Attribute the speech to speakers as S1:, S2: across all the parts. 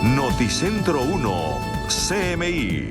S1: Noticentro 1, CMI.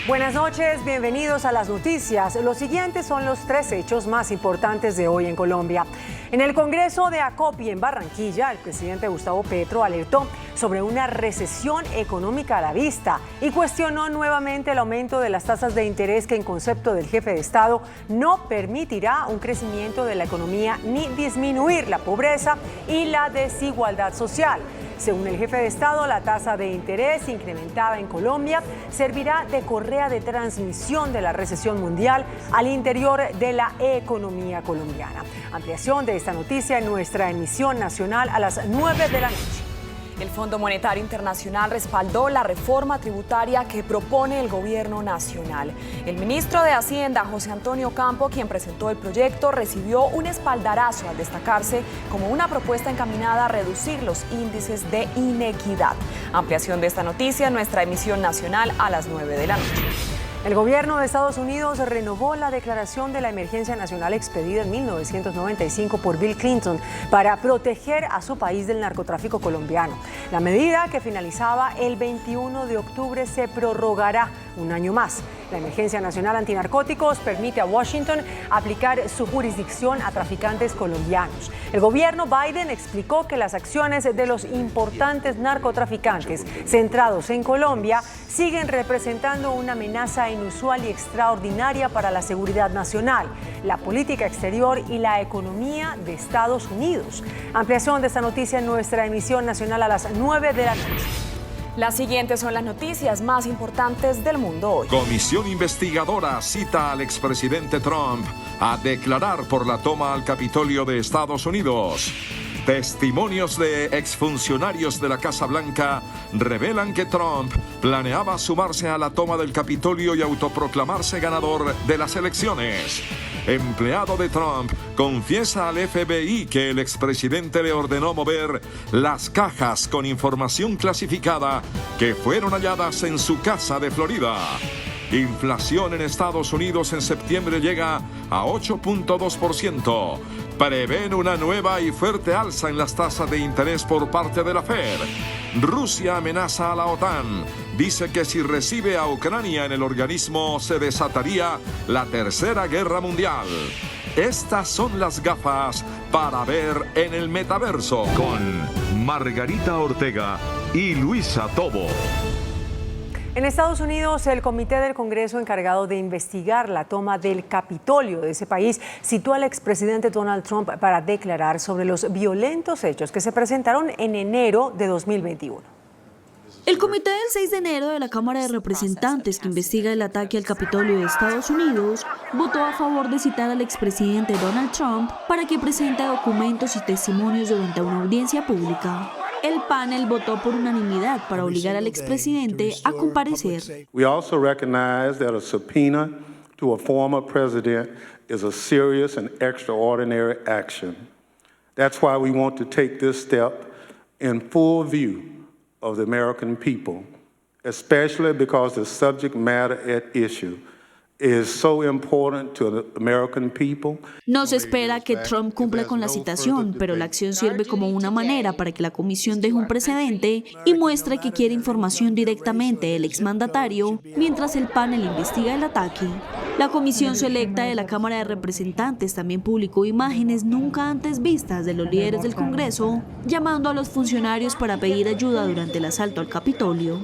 S2: Buenas noches, bienvenidos a las noticias. Los siguientes son los 3 hechos más importantes de hoy en Colombia. En el Congreso de Acopi en Barranquilla, el presidente Gustavo Petro alertó sobre una recesión económica a la vista y cuestionó nuevamente el aumento de las tasas de interés que en concepto del jefe de Estado no permitirá un crecimiento de la economía ni disminuir la pobreza y la desigualdad social. Según el jefe de Estado, la tasa de interés incrementada en Colombia servirá de correa de transmisión de la recesión mundial al interior de la economía colombiana. Ampliación de esta noticia en nuestra emisión nacional a las 9 de la noche.
S3: El Fondo Monetario Internacional respaldó la reforma tributaria que propone el gobierno nacional. El ministro de Hacienda, José Antonio Campo, quien presentó el proyecto, recibió un espaldarazo al destacarse como una propuesta encaminada a reducir los índices de inequidad. Ampliación de esta noticia en nuestra emisión nacional a las 9 de la noche.
S2: El gobierno de Estados Unidos renovó la declaración de la emergencia nacional expedida en 1995 por Bill Clinton para proteger a su país del narcotráfico colombiano. La medida, que finalizaba el 21 de octubre, se prorrogará un año más. La emergencia nacional antinarcóticos permite a Washington aplicar su jurisdicción a traficantes colombianos. El gobierno Biden explicó que las acciones de los importantes narcotraficantes centrados en Colombia siguen representando una amenaza inusual y extraordinaria para la seguridad nacional, la política exterior y la economía de Estados Unidos. Ampliación de esta noticia en nuestra emisión nacional a las 9 de la noche.
S3: Las siguientes son las noticias más importantes del mundo hoy.
S1: Comisión investigadora cita al expresidente Trump a declarar por la toma al Capitolio de Estados Unidos. Testimonios de exfuncionarios de la Casa Blanca revelan que Trump planeaba sumarse a la toma del Capitolio y autoproclamarse ganador de las elecciones. Empleado de Trump confiesa al FBI que el expresidente le ordenó mover las cajas con información clasificada que fueron halladas en su casa de Florida. Inflación en Estados Unidos en septiembre llega a 8.2%. Prevén una nueva y fuerte alza en las tasas de interés por parte de la Fed. Rusia amenaza a la OTAN. Dice que si recibe a Ucrania en el organismo se desataría la Tercera Guerra Mundial. Estas son las gafas para ver en el metaverso con Margarita Ortega y Luisa Tobo.
S2: En Estados Unidos, el Comité del Congreso encargado de investigar la toma del Capitolio de ese país citó al expresidente Donald Trump para declarar sobre los violentos hechos que se presentaron en enero de 2021.
S4: El comité del 6 de enero de la Cámara de Representantes que investiga el ataque al Capitolio de Estados Unidos votó a favor de citar al expresidente Donald Trump para que presente documentos y testimonios durante una audiencia pública. El panel votó por unanimidad para obligar al expresidente a comparecer.
S5: We also recognize that a subpoena to a former president is a serious and extraordinary action. That's why we want to take this step in full view of the American people, especially because the subject matter at issue is so important to the American people.
S4: No se espera que Trump cumpla con la citación, pero la acción sirve como una manera para que la comisión deje un precedente y muestre que quiere información directamente del exmandatario mientras el panel investiga el ataque. La comisión selecta de la Cámara de Representantes también publicó imágenes nunca antes vistas de los líderes del Congreso, llamando a los funcionarios para pedir ayuda durante el asalto al Capitolio.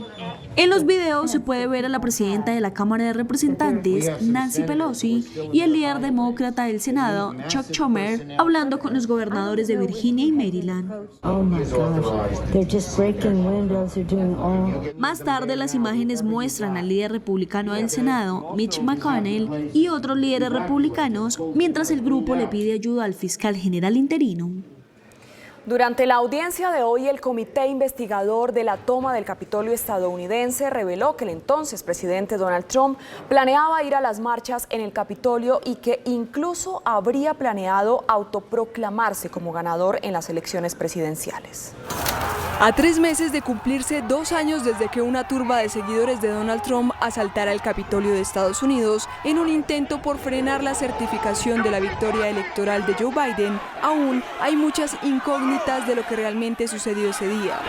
S4: En los videos se puede ver a la presidenta de la Cámara de Representantes, Nancy Pelosi, y el líder demócrata del Senado, Chuck Schumer, hablando con los gobernadores de Virginia y Maryland. Más tarde, las imágenes muestran al líder republicano del Senado, Mitch McConnell, y otros líderes republicanos, mientras el grupo le pide ayuda al fiscal general interino.
S3: Durante la audiencia de hoy, el comité investigador de la toma del Capitolio estadounidense reveló que el entonces presidente Donald Trump planeaba ir a las marchas en el Capitolio y que incluso habría planeado autoproclamarse como ganador en las elecciones presidenciales.
S6: A 3 meses de cumplirse 2 años desde que una turba de seguidores de Donald Trump asaltara el Capitolio de Estados Unidos en un intento por frenar la certificación de la victoria electoral de Joe Biden, aún hay muchas incógnitas de lo que realmente sucedió ese día.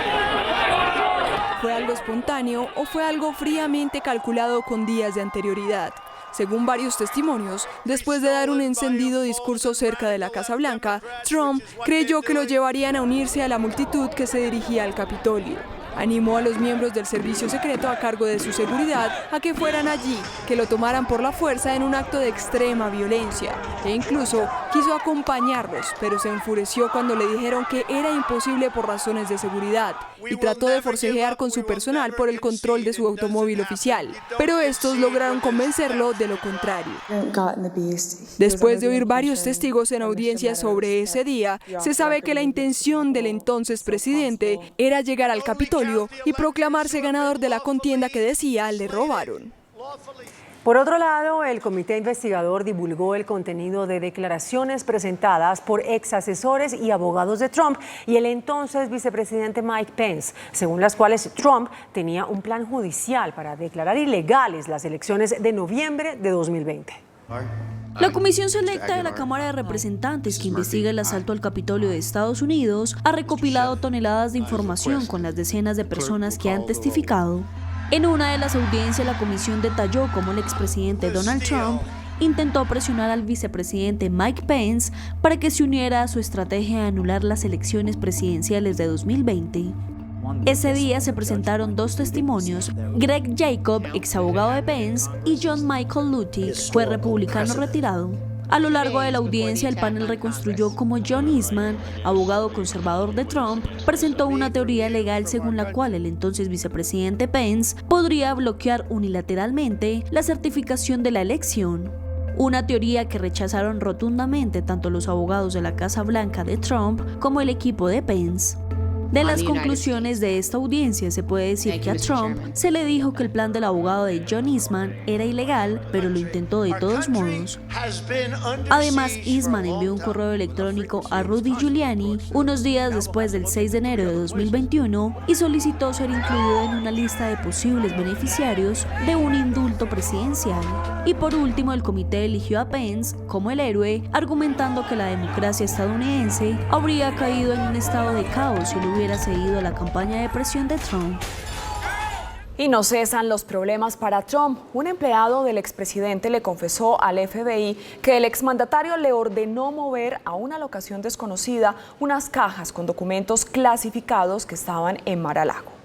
S6: ¿Fue algo espontáneo o fue algo fríamente calculado con días de anterioridad? Según varios testimonios, después de dar un encendido discurso cerca de la Casa Blanca, Trump creyó que lo llevarían a unirse a la multitud que se dirigía al Capitolio. Animó a los miembros del servicio secreto a cargo de su seguridad a que fueran allí, que lo tomaran por la fuerza en un acto de extrema violencia. E incluso quiso acompañarlos, pero se enfureció cuando le dijeron que era imposible por razones de seguridad y trató de forcejear con su personal por el control de su automóvil oficial. Pero estos lograron convencerlo de lo contrario. Después de oír varios testigos en audiencias sobre ese día, se sabe que la intención del entonces presidente era llegar al Capitolio y proclamarse ganador de la contienda que decía le robaron.
S2: Por otro lado, el comité investigador divulgó el contenido de declaraciones presentadas por ex asesores y abogados de Trump y el entonces vicepresidente Mike Pence, según las cuales Trump tenía un plan judicial para declarar ilegales las elecciones de noviembre de 2020.
S4: La Comisión Selecta de la Cámara de Representantes, que investiga el asalto al Capitolio de Estados Unidos, ha recopilado toneladas de información con las decenas de personas que han testificado. En una de las audiencias, la comisión detalló cómo el expresidente Donald Trump intentó presionar al vicepresidente Mike Pence para que se uniera a su estrategia de anular las elecciones presidenciales de 2020. Ese día se presentaron dos testimonios: Greg Jacob, ex abogado de Pence, y John Michael Luttig, fue republicano retirado. A lo largo de la audiencia, el panel reconstruyó cómo John Eastman, abogado conservador de Trump, presentó una teoría legal según la cual el entonces vicepresidente Pence podría bloquear unilateralmente la certificación de la elección. Una teoría que rechazaron rotundamente tanto los abogados de la Casa Blanca de Trump como el equipo de Pence. De las conclusiones de esta audiencia se puede decir que a Trump se le dijo que el plan del abogado de John Eastman era ilegal, pero lo intentó de todos modos. Además, Eastman envió un correo electrónico a Rudy Giuliani unos días después del 6 de enero de 2021 y solicitó ser incluido en una lista de posibles beneficiarios de un indulto presidencial. Y por último, el comité eligió a Pence como el héroe, argumentando que la democracia estadounidense habría caído en un estado de caos si lo hubiera seguido la campaña de presión de Trump.
S3: Y no cesan los problemas para Trump. Un empleado del expresidente le confesó al FBI que el exmandatario le ordenó mover a una locación desconocida unas cajas con documentos clasificados que estaban en Mar-a-Lago.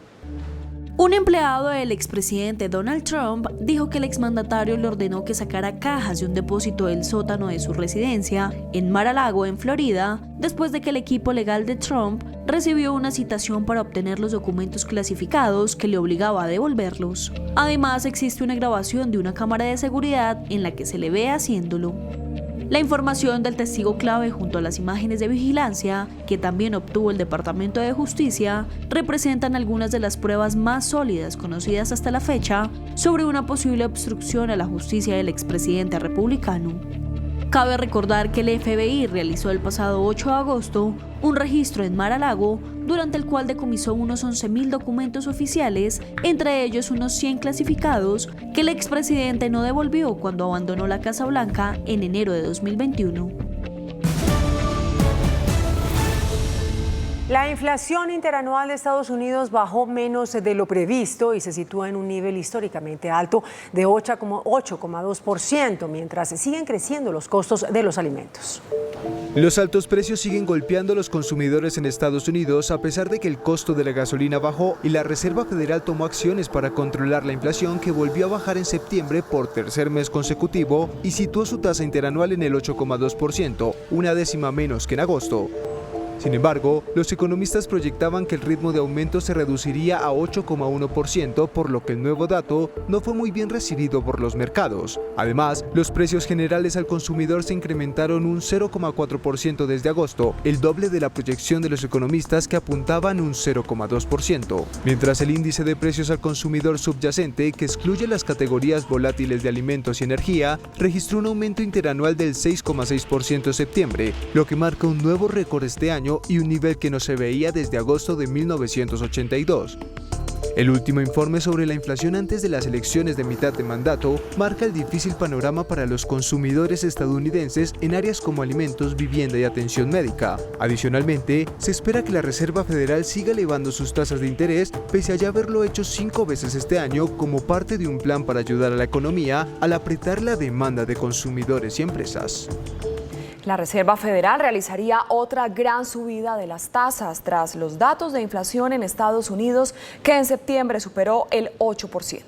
S4: Un empleado del expresidente Donald Trump dijo que el exmandatario le ordenó que sacara cajas de un depósito del sótano de su residencia en Mar-a-Lago, en Florida, después de que el equipo legal de Trump recibió una citación para obtener los documentos clasificados que le obligaba a devolverlos. Además, existe una grabación de una cámara de seguridad en la que se le ve haciéndolo. La información del testigo clave junto a las imágenes de vigilancia, que también obtuvo el Departamento de Justicia, representan algunas de las pruebas más sólidas conocidas hasta la fecha sobre una posible obstrucción a la justicia del expresidente republicano. Cabe recordar que el FBI realizó el pasado 8 de agosto un registro en Mar-a-Lago, durante el cual decomisó unos 11.000 documentos oficiales, entre ellos unos 100 clasificados que el expresidente no devolvió cuando abandonó la Casa Blanca en enero de 2021.
S2: La inflación interanual de Estados Unidos bajó menos de lo previsto y se sitúa en un nivel históricamente alto de 8,2%, mientras siguen creciendo los costos de los alimentos.
S7: Los altos precios siguen golpeando a los consumidores en Estados Unidos, a pesar de que el costo de la gasolina bajó y la Reserva Federal tomó acciones para controlar la inflación, que volvió a bajar en septiembre por tercer mes consecutivo y situó su tasa interanual en el 8,2%, una décima menos que en agosto. Sin embargo, los economistas proyectaban que el ritmo de aumento se reduciría a 8,1%, por lo que el nuevo dato no fue muy bien recibido por los mercados. Además, los precios generales al consumidor se incrementaron un 0,4% desde agosto, el doble de la proyección de los economistas, que apuntaban un 0,2%. Mientras el índice de precios al consumidor subyacente, que excluye las categorías volátiles de alimentos y energía, registró un aumento interanual del 6,6% en septiembre, lo que marca un nuevo récord este año y un nivel que no se veía desde agosto de 1982. El último informe sobre la inflación antes de las elecciones de mitad de mandato marca el difícil panorama para los consumidores estadounidenses en áreas como alimentos, vivienda y atención médica. Adicionalmente, se espera que la Reserva Federal siga elevando sus tasas de interés, pese a ya haberlo hecho 5 veces este año como parte de un plan para ayudar a la economía al apretar la demanda de consumidores y empresas.
S3: La Reserva Federal realizaría otra gran subida de las tasas tras los datos de inflación en Estados Unidos, que en septiembre superó el 8%.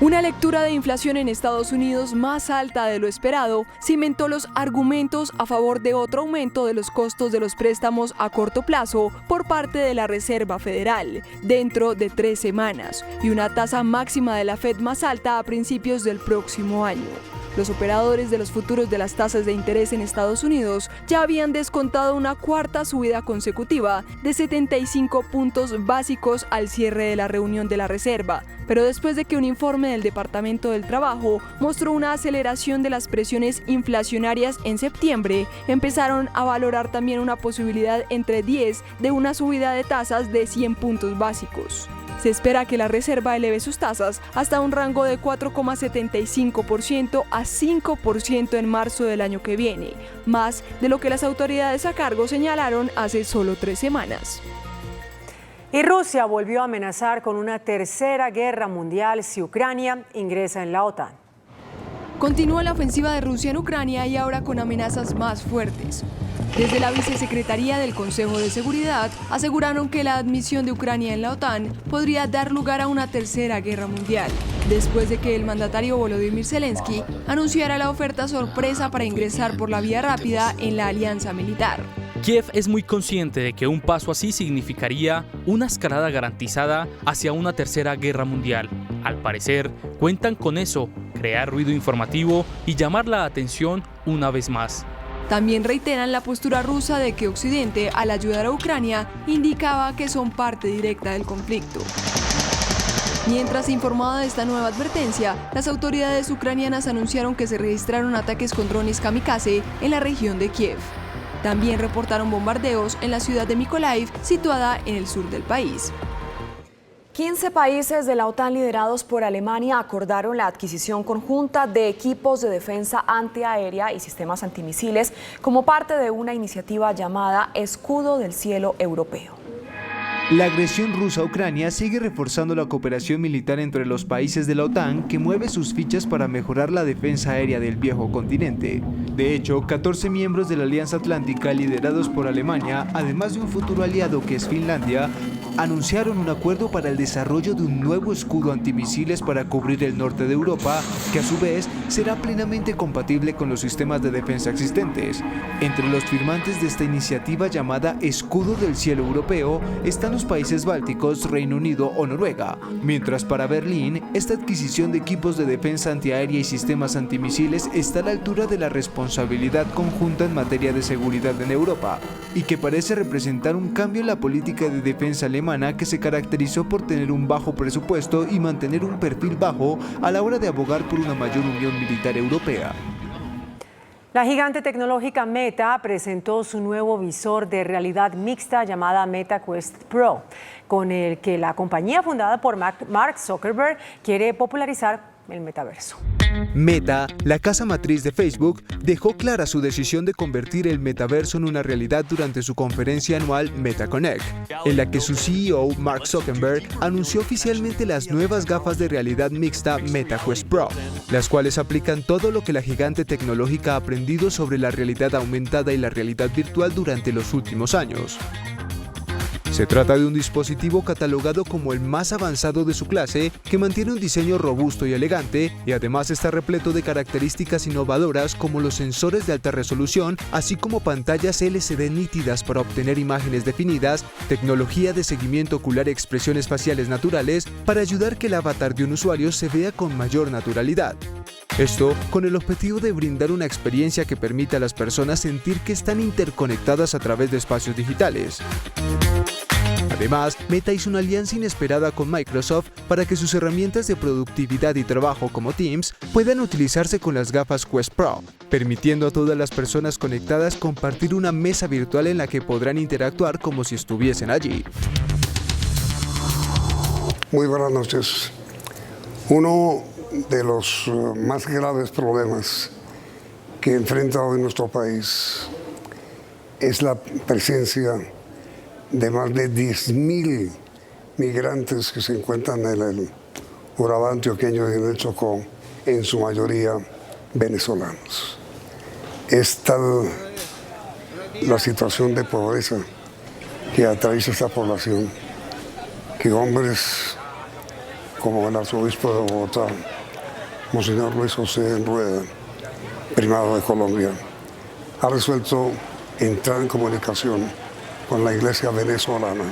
S6: Una lectura de inflación en Estados Unidos más alta de lo esperado cimentó los argumentos a favor de otro aumento de los costos de los préstamos a corto plazo por parte de la Reserva Federal dentro de 3 semanas y una tasa máxima de la Fed más alta a principios del próximo año. Los operadores de los futuros de las tasas de interés en Estados Unidos ya habían descontado una cuarta subida consecutiva de 75 puntos básicos al cierre de la reunión de la Reserva, pero después de que un informe del Departamento del Trabajo mostró una aceleración de las presiones inflacionarias en septiembre, empezaron a valorar también una posibilidad entre 10 de una subida de tasas de 100 puntos básicos. Se espera que la Reserva eleve sus tasas hasta un rango de 4,75% a 5% en marzo del año que viene, más de lo que las autoridades a cargo señalaron hace solo 3 semanas.
S2: Y Rusia volvió a amenazar con una tercera guerra mundial si Ucrania ingresa en la OTAN.
S6: Continúa la ofensiva de Rusia en Ucrania y ahora con amenazas más fuertes. Desde la Vicesecretaría del Consejo de Seguridad aseguraron que la admisión de Ucrania en la OTAN podría dar lugar a una tercera guerra mundial, después de que el mandatario Volodymyr Zelensky anunciara la oferta sorpresa para ingresar por la vía rápida en la alianza militar.
S8: Kiev es muy consciente de que un paso así significaría una escalada garantizada hacia una tercera guerra mundial. Al parecer, cuentan con eso, crear ruido informativo y llamar la atención una vez más.
S6: También reiteran la postura rusa de que Occidente, al ayudar a Ucrania, indicaba que son parte directa del conflicto. Mientras se informaba de esta nueva advertencia, las autoridades ucranianas anunciaron que se registraron ataques con drones kamikaze en la región de Kiev. También reportaron bombardeos en la ciudad de Mykolaiv, situada en el sur del país.
S3: 15 países de la OTAN liderados por Alemania acordaron la adquisición conjunta de equipos de defensa antiaérea y sistemas antimisiles como parte de una iniciativa llamada Escudo del Cielo Europeo.
S7: La agresión rusa a Ucrania sigue reforzando la cooperación militar entre los países de la OTAN, que mueve sus fichas para mejorar la defensa aérea del viejo continente. De hecho, 14 miembros de la Alianza Atlántica liderados por Alemania, además de un futuro aliado que es Finlandia, anunciaron un acuerdo para el desarrollo de un nuevo escudo antimisiles para cubrir el norte de Europa, que a su vez será plenamente compatible con los sistemas de defensa existentes. Entre los firmantes de esta iniciativa llamada Escudo del Cielo Europeo están los países bálticos, Reino Unido o Noruega, mientras para Berlín, esta adquisición de equipos de defensa antiaérea y sistemas antimisiles está a la altura de la responsabilidad conjunta en materia de seguridad en Europa, y que parece representar un cambio en la política de defensa alemana, que se caracterizó por tener un bajo presupuesto y mantener un perfil bajo a la hora de abogar por una mayor unión militar europea.
S2: La gigante tecnológica Meta presentó su nuevo visor de realidad mixta llamada Meta Quest Pro, con el que la compañía fundada por Mark Zuckerberg quiere popularizar el metaverso.
S7: Meta, la casa matriz de Facebook, dejó clara su decisión de convertir el metaverso en una realidad durante su conferencia anual MetaConnect, en la que su CEO, Mark Zuckerberg, anunció oficialmente las nuevas gafas de realidad mixta Meta Quest Pro, las cuales aplican todo lo que la gigante tecnológica ha aprendido sobre la realidad aumentada y la realidad virtual durante los últimos años. Se trata de un dispositivo catalogado como el más avanzado de su clase, que mantiene un diseño robusto y elegante, y además está repleto de características innovadoras como los sensores de alta resolución, así como pantallas LCD nítidas para obtener imágenes definidas, tecnología de seguimiento ocular y expresiones faciales naturales para ayudar que el avatar de un usuario se vea con mayor naturalidad. Esto con el objetivo de brindar una experiencia que permita a las personas sentir que están interconectadas a través de espacios digitales. Además, Meta hizo una alianza inesperada con Microsoft para que sus herramientas de productividad y trabajo como Teams puedan utilizarse con las gafas Quest Pro, permitiendo a todas las personas conectadas compartir una mesa virtual en la que podrán interactuar como si estuviesen allí.
S9: Muy buenas noches. Uno de los más graves problemas que enfrenta hoy nuestro país es la presencia de más de 10.000 migrantes que se encuentran en el Urabá antioqueño y en el Chocó, en su mayoría venezolanos. Es tal la situación de pobreza que atraviesa esta población que hombres como el arzobispo de Bogotá, Monseñor Luis José Rueda, primado de Colombia, ha resuelto entrar en comunicación con la Iglesia venezolana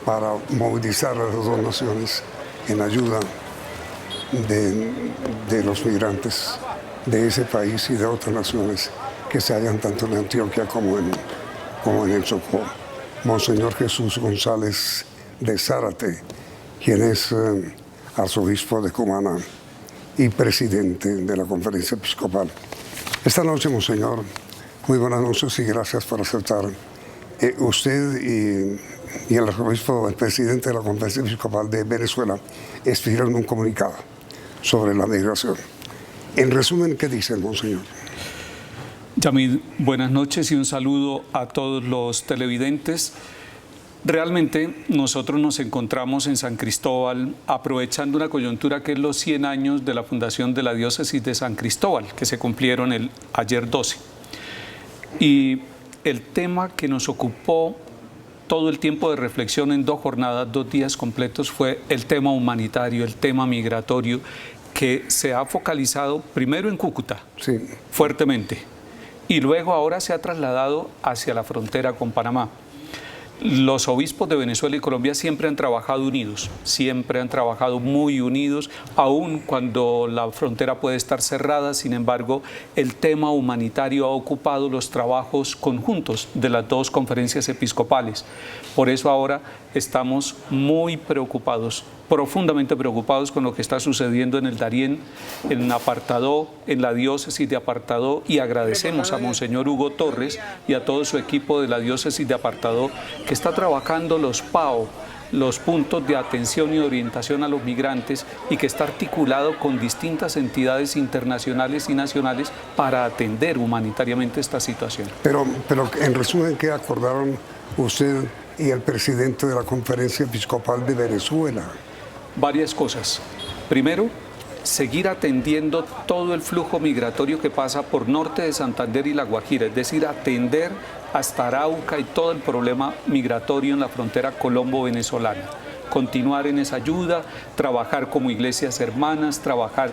S9: para movilizar a las dos naciones en ayuda de los migrantes de ese país y de otras naciones que se hallan tanto en Antioquia como en el Chocó. Monseñor Jesús González de Zárate, quien es arzobispo de Cumaná y presidente de la Conferencia Episcopal. Esta noche, Monseñor, muy buenas noches y gracias por aceptar. Usted y el arzobispo, el presidente de la Conferencia Episcopal de Venezuela, expidieron un comunicado sobre la migración. En resumen, ¿qué dice el Monseñor?
S10: Yamid, buenas noches y un saludo a todos los televidentes. Realmente nosotros nos encontramos en San Cristóbal aprovechando una coyuntura que es los 100 años de la fundación de la diócesis de San Cristóbal, que se cumplieron ayer 12. Y el tema que nos ocupó todo el tiempo de reflexión en 2 jornadas, 2 días completos, fue el tema humanitario, el tema migratorio, que se ha focalizado primero en Cúcuta, sí, fuertemente, y luego ahora se ha trasladado hacia la frontera con Panamá. Los obispos de Venezuela y Colombia siempre han trabajado unidos, siempre han trabajado muy unidos, aun cuando la frontera puede estar cerrada. Sin embargo, el tema humanitario ha ocupado los trabajos conjuntos de las 2 conferencias episcopales. Por eso ahora estamos muy preocupados, profundamente preocupados con lo que está sucediendo en el Darién, en Apartadó, en la diócesis de Apartadó, y agradecemos a Monseñor Hugo Torres y a todo su equipo de la diócesis de Apartadó que está trabajando los PAO, los puntos de atención y orientación a los migrantes, y que está articulado con distintas entidades internacionales y nacionales para atender humanitariamente esta situación.
S9: Pero en resumen, ¿qué acordaron usted y el presidente de la Conferencia Episcopal de Venezuela?
S10: Varias cosas. Primero, seguir atendiendo todo el flujo migratorio que pasa por norte de Santander y La Guajira, es decir, atender hasta Arauca y todo el problema migratorio en la frontera colombo-venezolana. Continuar en esa ayuda, trabajar como iglesias hermanas, trabajar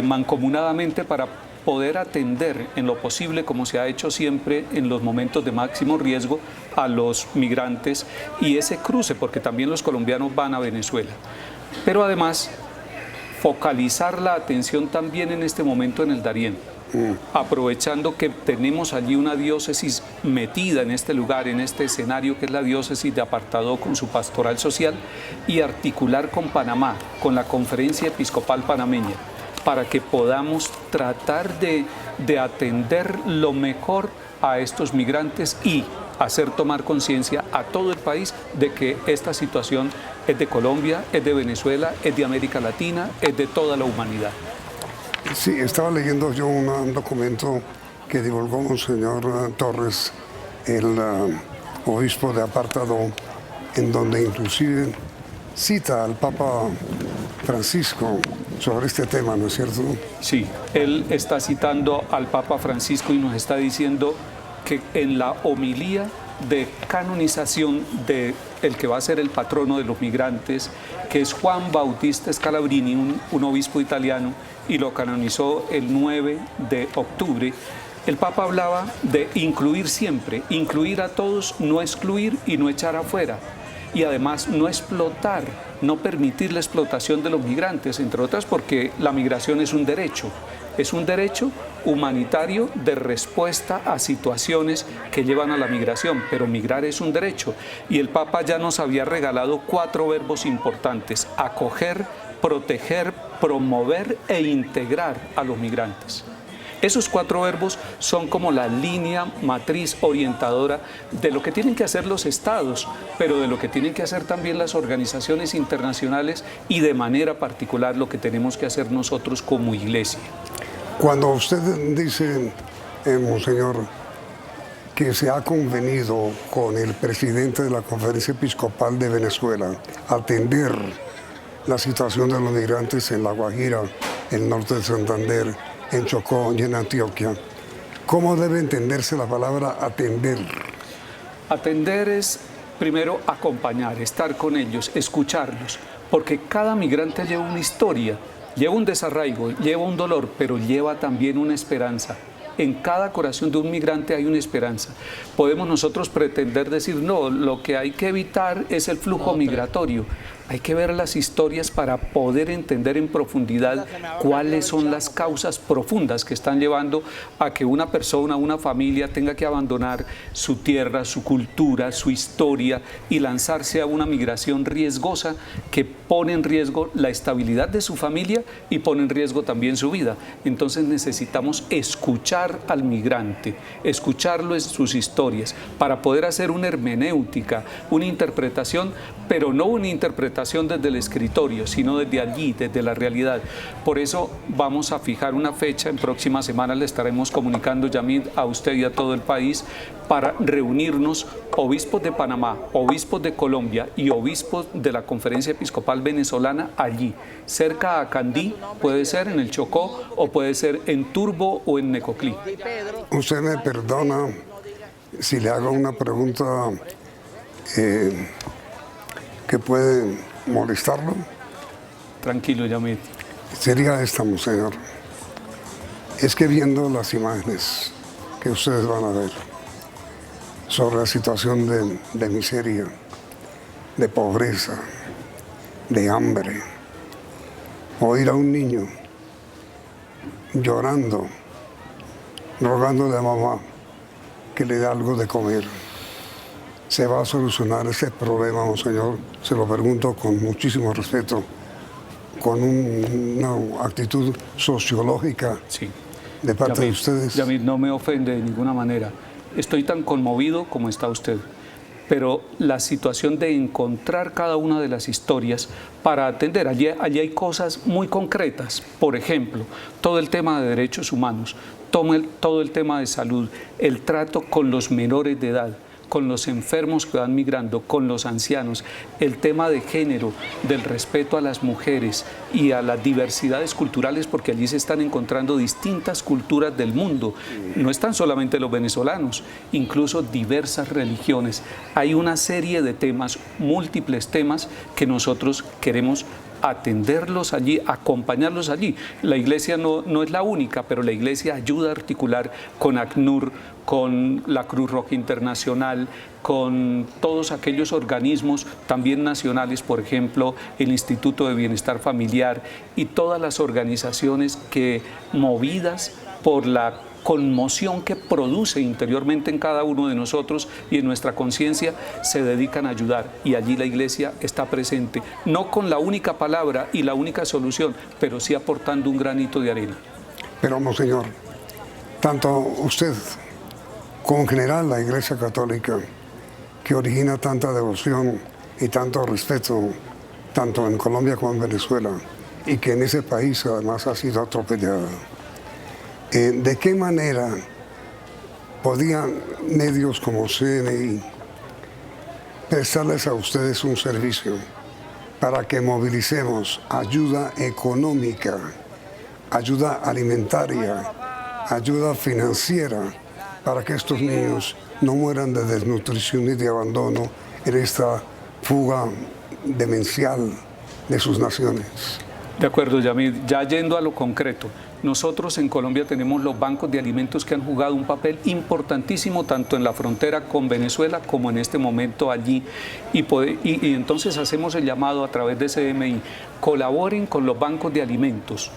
S10: mancomunadamente para poder atender en lo posible, como se ha hecho siempre en los momentos de máximo riesgo, a los migrantes y ese cruce, porque también los colombianos van a Venezuela. Pero además, focalizar la atención también en este momento en el Darién, aprovechando que tenemos allí una diócesis metida en este lugar, en este escenario que es la diócesis de Apartadó con su pastoral social, y articular con Panamá, con la Conferencia Episcopal Panameña, para que podamos tratar de atender lo mejor a estos migrantes y hacer tomar conciencia a todo el país de que esta situación es de Colombia, es de Venezuela, es de América Latina, es de toda la humanidad.
S9: Sí, estaba leyendo yo un documento que divulgó Monseñor Torres, el obispo de Apartadó, en donde inclusive cita al Papa Francisco sobre este tema, ¿no es cierto?
S10: Sí, él está citando al Papa Francisco y nos está diciendo que en la homilía de canonización de el que va a ser el patrono de los migrantes, que es Juan Bautista Scalabrini, un obispo italiano, y lo canonizó el 9 de octubre, el Papa hablaba de incluir siempre, incluir a todos, no excluir y no echar afuera. Y además no explotar, no permitir la explotación de los migrantes, entre otras porque la migración es un derecho humanitario de respuesta a situaciones que llevan a la migración, pero migrar es un derecho. Y el Papa ya nos había regalado 4 verbos importantes: acoger, proteger, promover e integrar a los migrantes. Esos 4 verbos son como la línea matriz orientadora de lo que tienen que hacer los estados, pero de lo que tienen que hacer también las organizaciones internacionales y de manera particular lo que tenemos que hacer nosotros como iglesia.
S9: Cuando usted dice, Monseñor, que se ha convenido con el presidente de la Conferencia Episcopal de Venezuela atender la situación de los migrantes en La Guajira, el norte de Santander, en Chocó y en Antioquia, ¿cómo debe entenderse la palabra atender?
S10: Atender es primero acompañar, estar con ellos, escucharlos, porque cada migrante lleva una historia, lleva un desarraigo, lleva un dolor, pero lleva también una esperanza. En cada corazón de un migrante hay una esperanza. Podemos nosotros pretender decir, no, lo que hay que evitar es el flujo migratorio. Hay que ver las historias para poder entender en profundidad cuáles son las causas profundas que están llevando a que una persona, una familia tenga que abandonar su tierra, su cultura, su historia y lanzarse a una migración riesgosa que pone en riesgo la estabilidad de su familia y pone en riesgo también su vida. Entonces necesitamos escuchar al migrante, escucharlo en sus historias para poder hacer una hermenéutica, una interpretación, pero no una interpretación desde el escritorio, sino desde allí, desde la realidad. Por eso vamos a fijar una fecha, en próximas semanas le estaremos comunicando, Yamid, a usted y a todo el país, para reunirnos obispos de Panamá, obispos de Colombia y obispos de la Conferencia Episcopal Venezolana allí, cerca a Candí, puede ser en el Chocó o puede ser en Turbo o en Necoclí.
S9: Usted me perdona si le hago una pregunta que puede molestarlo.
S10: Tranquilo, Yamid.
S9: Sería esta, Monseñor. Es que viendo las imágenes que ustedes van a ver sobre la situación de miseria, de pobreza, de hambre, oír a un niño llorando, rogándole a mamá que le dé algo de comer. ¿Se va a solucionar ese problema, Monseñor? Se lo pregunto con muchísimo respeto, con una actitud sociológica de parte de ustedes.
S10: Yamid, no me ofende de ninguna manera. Estoy tan conmovido como está usted. Pero la situación de encontrar cada una de las historias para atender, allí hay cosas muy concretas. Por ejemplo, todo el tema de derechos humanos, todo el tema de salud, el trato con los menores de edad, con los enfermos que van migrando, con los ancianos, el tema de género, del respeto a las mujeres y a las diversidades culturales, porque allí se están encontrando distintas culturas del mundo. No están solamente los venezolanos, incluso diversas religiones. Hay una serie de temas, múltiples temas, que nosotros queremos atenderlos allí, acompañarlos allí. La iglesia no es la única, pero la iglesia ayuda a articular con ACNUR, con la Cruz Roja Internacional, con todos aquellos organismos también nacionales, por ejemplo, el Instituto de Bienestar Familiar y todas las organizaciones que, movidas por la conmoción que produce interiormente en cada uno de nosotros y en nuestra conciencia, se dedican a ayudar, y allí la iglesia está presente, no con la única palabra y la única solución, pero sí aportando un granito de arena.
S9: Pero, Monseñor, tanto usted como en general la Iglesia Católica, que origina tanta devoción y tanto respeto, tanto en Colombia como en Venezuela, y que en ese país además ha sido atropellada, ¿de qué manera podían medios como CNI prestarles a ustedes un servicio para que movilicemos ayuda económica, ayuda alimentaria, ayuda financiera, para que estos niños no mueran de desnutrición y de abandono en esta fuga demencial de sus naciones?
S10: De acuerdo, Yamid. Ya yendo a lo concreto, nosotros en Colombia tenemos los bancos de alimentos que han jugado un papel importantísimo tanto en la frontera con Venezuela como en este momento allí. Y entonces hacemos el llamado a través de CMI, colaboren con los bancos de alimentos.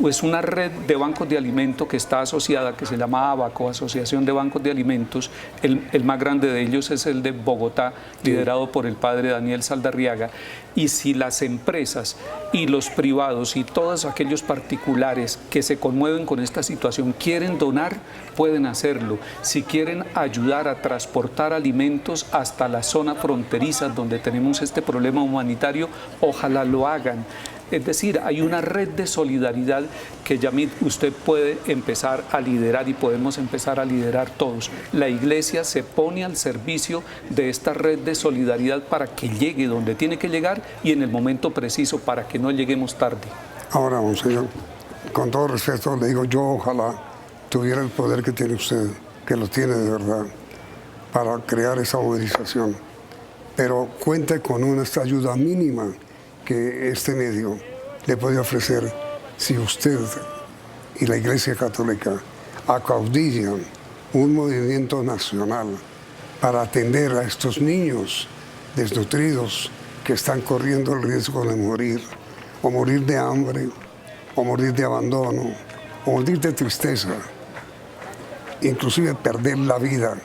S10: es una red de bancos de alimentos que está asociada, que se llama ABACO, Asociación de Bancos de Alimentos. El más grande de ellos es el de Bogotá, liderado por el padre Daniel Saldarriaga. Y si las empresas y los privados y todos aquellos particulares que se conmueven con esta situación quieren donar, pueden hacerlo. Si quieren ayudar a transportar alimentos hasta las zonas fronterizas donde tenemos este problema humanitario, ojalá lo hagan. Es decir, hay una red de solidaridad que, Yamid, usted puede empezar a liderar y podemos empezar a liderar todos. La Iglesia se pone al servicio de esta red de solidaridad para que llegue donde tiene que llegar y en el momento preciso, para que no lleguemos tarde.
S9: Ahora, monseñor, con todo respeto le digo, yo ojalá tuviera el poder que tiene usted, que lo tiene de verdad, para crear esa movilización. Pero cuente con una ayuda mínima que este medio le puede ofrecer si usted y la Iglesia Católica acaudillan un movimiento nacional para atender a estos niños desnutridos que están corriendo el riesgo de morir, o morir de hambre, o morir de abandono, o morir de tristeza, inclusive perder la vida,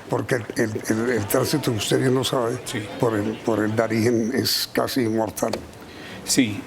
S9: porque el tránsito, usted bien lo sabe, sí, por el Darién es casi inmortal.
S10: Sí,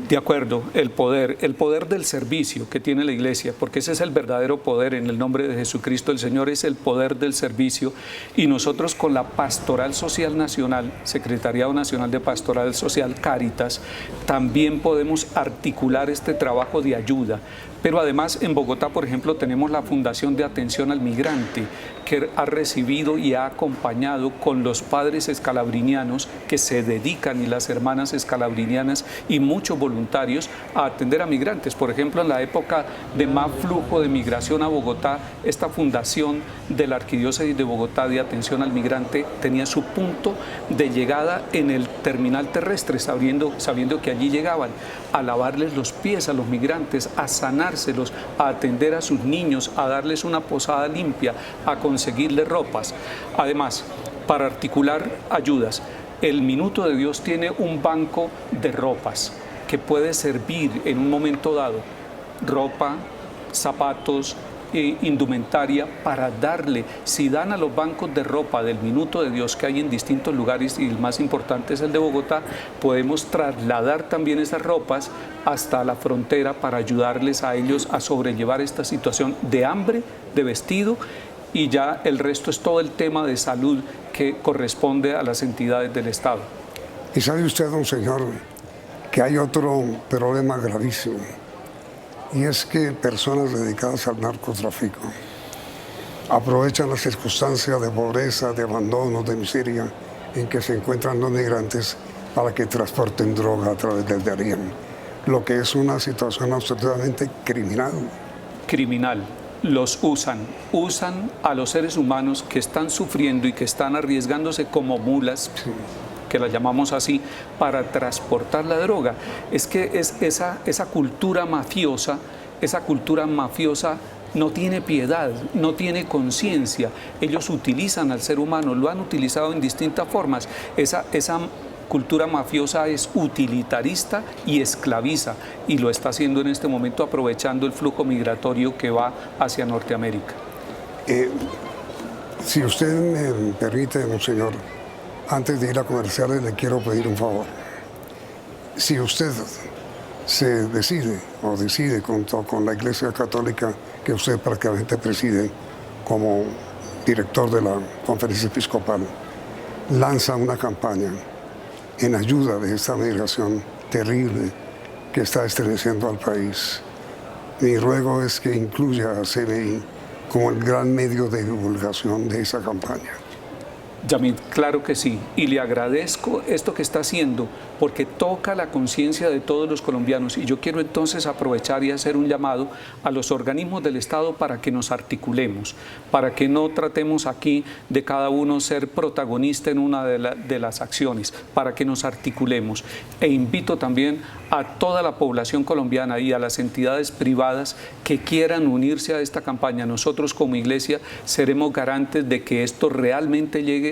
S10: de acuerdo, el poder del servicio que tiene la Iglesia, porque ese es el verdadero poder en el nombre de Jesucristo el Señor, es el poder del servicio, y nosotros con la Pastoral Social Nacional, Secretariado Nacional de Pastoral Social, Cáritas, también podemos articular este trabajo de ayuda. Pero además en Bogotá, por ejemplo, tenemos la Fundación de Atención al Migrante, que ha recibido y ha acompañado con los padres escalabrinianos que se dedican, y las hermanas escalabrinianas y muchos voluntarios, a atender a migrantes. Por ejemplo, en la época de más flujo de migración a Bogotá, esta fundación de la Arquidiócesis de Bogotá de Atención al Migrante tenía su punto de llegada en el terminal terrestre, sabiendo que allí llegaban a lavarles los pies a los migrantes, a sanárselos, a atender a sus niños, a darles una posada limpia, a conseguirles ropas. Además, para articular ayudas, el Minuto de Dios tiene un banco de ropas que puede servir en un momento dado, ropa, zapatos, indumentaria, para darle. Si dan a los bancos de ropa del Minuto de Dios que hay en distintos lugares, y el más importante es el de Bogotá, podemos trasladar también esas ropas hasta la frontera para ayudarles a ellos a sobrellevar esta situación de hambre, de vestido, y ya el resto es todo el tema de salud que corresponde a las entidades del Estado.
S9: Y sabe usted, don señor, que hay otro problema gravísimo, y es que personas dedicadas al narcotráfico aprovechan las circunstancias de pobreza, de abandono, de miseria en que se encuentran los migrantes para que transporten droga a través del Darién, lo que es una situación absolutamente criminal.
S10: Criminal. Los usan a los seres humanos que están sufriendo y que están arriesgándose como mulas, sí, que las llamamos así, para transportar la droga. Es que esa cultura mafiosa no tiene piedad, no tiene conciencia. Ellos utilizan al ser humano, lo han utilizado en distintas formas. Esa cultura mafiosa es utilitarista y esclaviza, y lo está haciendo en este momento aprovechando el flujo migratorio que va hacia Norteamérica.
S9: Si usted me permite, monseñor, antes de ir a comerciales le quiero pedir un favor. Si usted se decide junto con la Iglesia Católica que usted prácticamente preside como director de la Conferencia Episcopal, lanza una campaña en ayuda de esta migración terrible que está estremeciendo al país. Mi ruego es que incluya a CBI como el gran medio de divulgación de esa campaña.
S10: Yamid, claro que sí, y le agradezco esto que está haciendo, porque toca la conciencia de todos los colombianos, y yo quiero entonces aprovechar y hacer un llamado a los organismos del Estado para que nos articulemos, para que no tratemos aquí de cada uno ser protagonista en una de las acciones, para que nos articulemos. E invito también a toda la población colombiana y a las entidades privadas que quieran unirse a esta campaña. Nosotros como Iglesia seremos garantes de que esto realmente llegue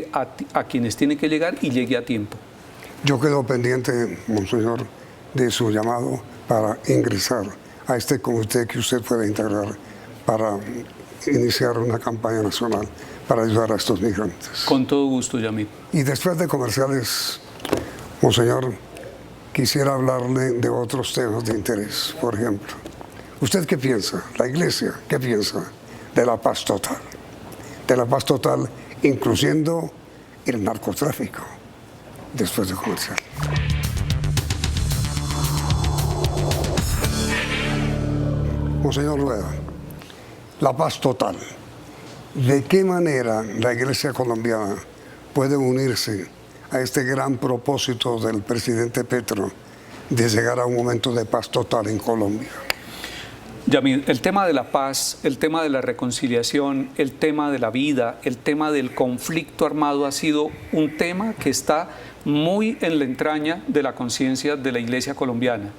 S10: a quienes tiene que llegar y llegue a tiempo.
S9: Yo quedo pendiente, monseñor, de su llamado para ingresar a este comité que usted puede integrar para iniciar una campaña nacional para ayudar a estos migrantes.
S10: Con todo gusto, Yamid.
S9: Y después de comerciales, monseñor, quisiera hablarle de otros temas de interés. Por ejemplo, ¿usted qué piensa? La Iglesia, ¿qué piensa de la paz total? De la paz total, incluyendo el narcotráfico. Después de comercial. Monseñor Rueda, la paz total. ¿De qué manera la Iglesia colombiana puede unirse a este gran propósito del presidente Petro de llegar a un momento de paz total en Colombia?
S10: Yamid, el tema de la paz, el tema de la reconciliación, el tema de la vida, el tema del conflicto armado ha sido un tema que está muy en la entraña de la conciencia de la Iglesia colombiana.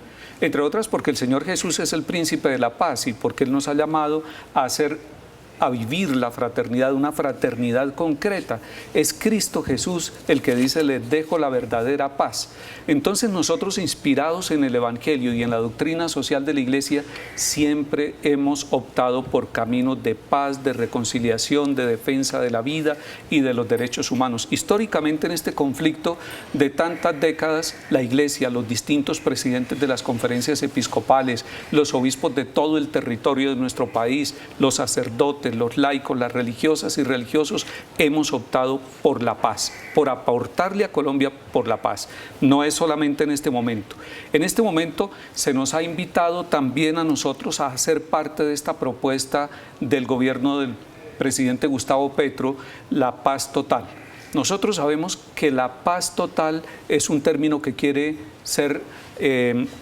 S10: Entre otras porque el Señor Jesús es el príncipe de la paz y porque Él nos ha llamado a vivir la fraternidad, una fraternidad concreta. Es Cristo Jesús el que dice, les dejo la verdadera paz. Entonces nosotros, inspirados en el Evangelio y en la doctrina social de la Iglesia, siempre hemos optado por caminos de paz, de reconciliación, de defensa de la vida y de los derechos humanos. Históricamente, en este conflicto de tantas décadas, la Iglesia, los distintos presidentes de las conferencias episcopales, los obispos de todo el territorio de nuestro país, los sacerdotes, los laicos, las religiosas y religiosos, hemos optado por la paz, por aportarle a Colombia por la paz. No es solamente en este momento. En este momento se nos ha invitado también a nosotros a hacer parte de esta propuesta del gobierno del presidente Gustavo Petro, la paz total. Nosotros sabemos que la paz total es un término que quiere ser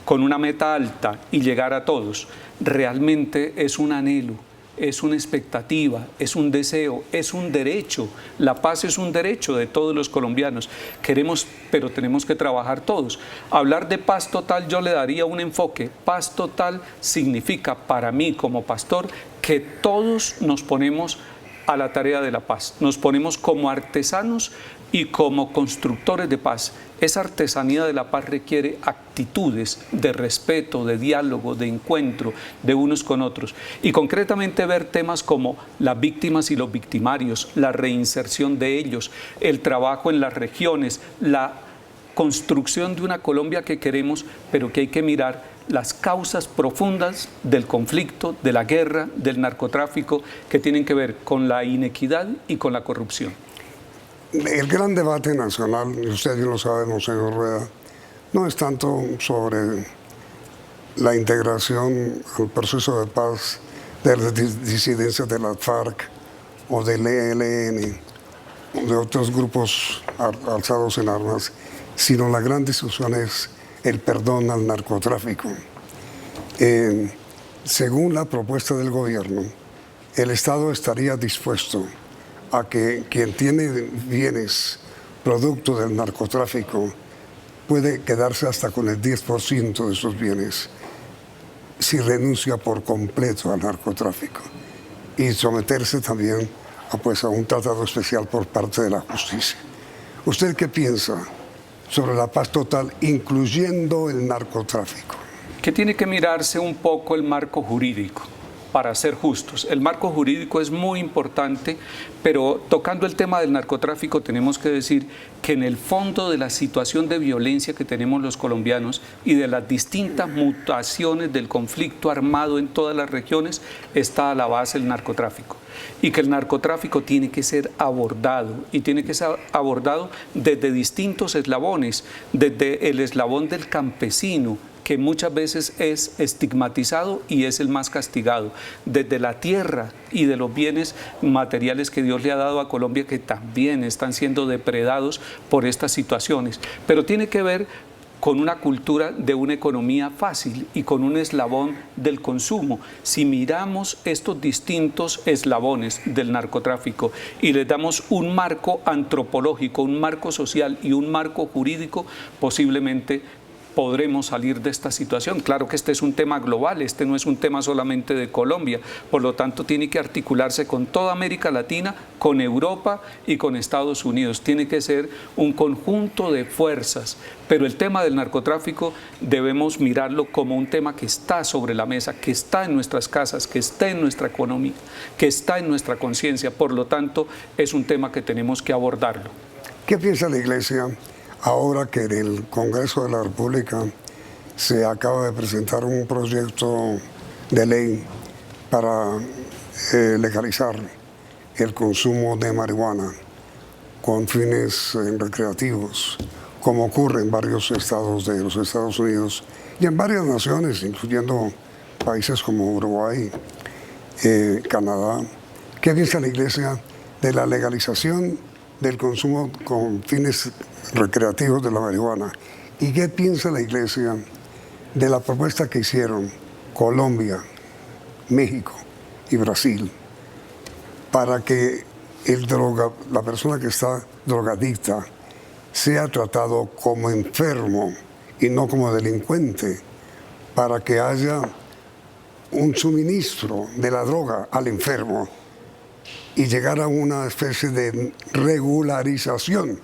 S10: con una meta alta y llegar a todos. Realmente es un anhelo, es una expectativa, es un deseo, es un derecho. La paz es un derecho de todos los colombianos. Queremos, pero tenemos que trabajar todos. Hablar de paz total, yo le daría un enfoque. Paz total significa para mí como pastor que todos nos ponemos a la tarea de la paz. Nos ponemos como artesanos y como constructores de paz. Esa artesanía de la paz requiere actitudes de respeto, de diálogo, de encuentro de unos con otros. Y concretamente ver temas como las víctimas y los victimarios, la reinserción de ellos, el trabajo en las regiones, la construcción de una Colombia que queremos, pero que hay que mirar las causas profundas del conflicto, de la guerra, del narcotráfico, que tienen que ver con la inequidad y con la corrupción.
S9: El gran debate nacional, y usted bien lo sabe, monseñor Rueda, no es tanto sobre la integración al proceso de paz de las disidencias de la FARC o del ELN o de otros grupos alzados en armas, sino la gran discusión es el perdón al narcotráfico. Según la propuesta del gobierno, el Estado estaría dispuesto a que quien tiene bienes producto del narcotráfico puede quedarse hasta con el 10% de esos bienes si renuncia por completo al narcotráfico y someterse también a un tratado especial por parte de la justicia. ¿Usted qué piensa sobre la paz total, incluyendo el narcotráfico?
S10: Que tiene que mirarse un poco el marco jurídico para ser justos. El marco jurídico es muy importante, pero tocando el tema del narcotráfico tenemos que decir que en el fondo de la situación de violencia que tenemos los colombianos y de las distintas mutaciones del conflicto armado en todas las regiones está a la base el narcotráfico. Y que el narcotráfico tiene que ser abordado, y tiene que ser abordado desde distintos eslabones, desde el eslabón del campesino, que muchas veces es estigmatizado y es el más castigado, desde la tierra y de los bienes materiales que Dios le ha dado a Colombia, que también están siendo depredados por estas situaciones. Pero tiene que ver con una cultura de una economía fácil y con un eslabón del consumo. Si miramos estos distintos eslabones del narcotráfico y les damos un marco antropológico, un marco social y un marco jurídico, posiblemente podremos salir de esta situación. Claro que este es un tema global, este no es un tema solamente de Colombia, por lo tanto tiene que articularse con toda América Latina, con Europa y con Estados Unidos. Tiene que ser un conjunto de fuerzas, pero el tema del narcotráfico debemos mirarlo como un tema que está sobre la mesa, que está en nuestras casas, que está en nuestra economía, que está en nuestra conciencia. Por lo tanto, es un tema que tenemos que abordarlo.
S9: ¿Qué piensa la Iglesia ahora que en el Congreso de la República se acaba de presentar un proyecto de ley para legalizar el consumo de marihuana con fines recreativos, como ocurre en varios estados de los Estados Unidos y en varias naciones, incluyendo países como Uruguay, Canadá? ¿Qué piensa la Iglesia de la legalización del consumo con fines recreativos de la marihuana? ¿Y qué piensa la Iglesia de la propuesta que hicieron Colombia, México y Brasil para que la persona que está drogadicta sea tratado como enfermo y no como delincuente, para que haya un suministro de la droga al enfermo y llegar a una especie de regularización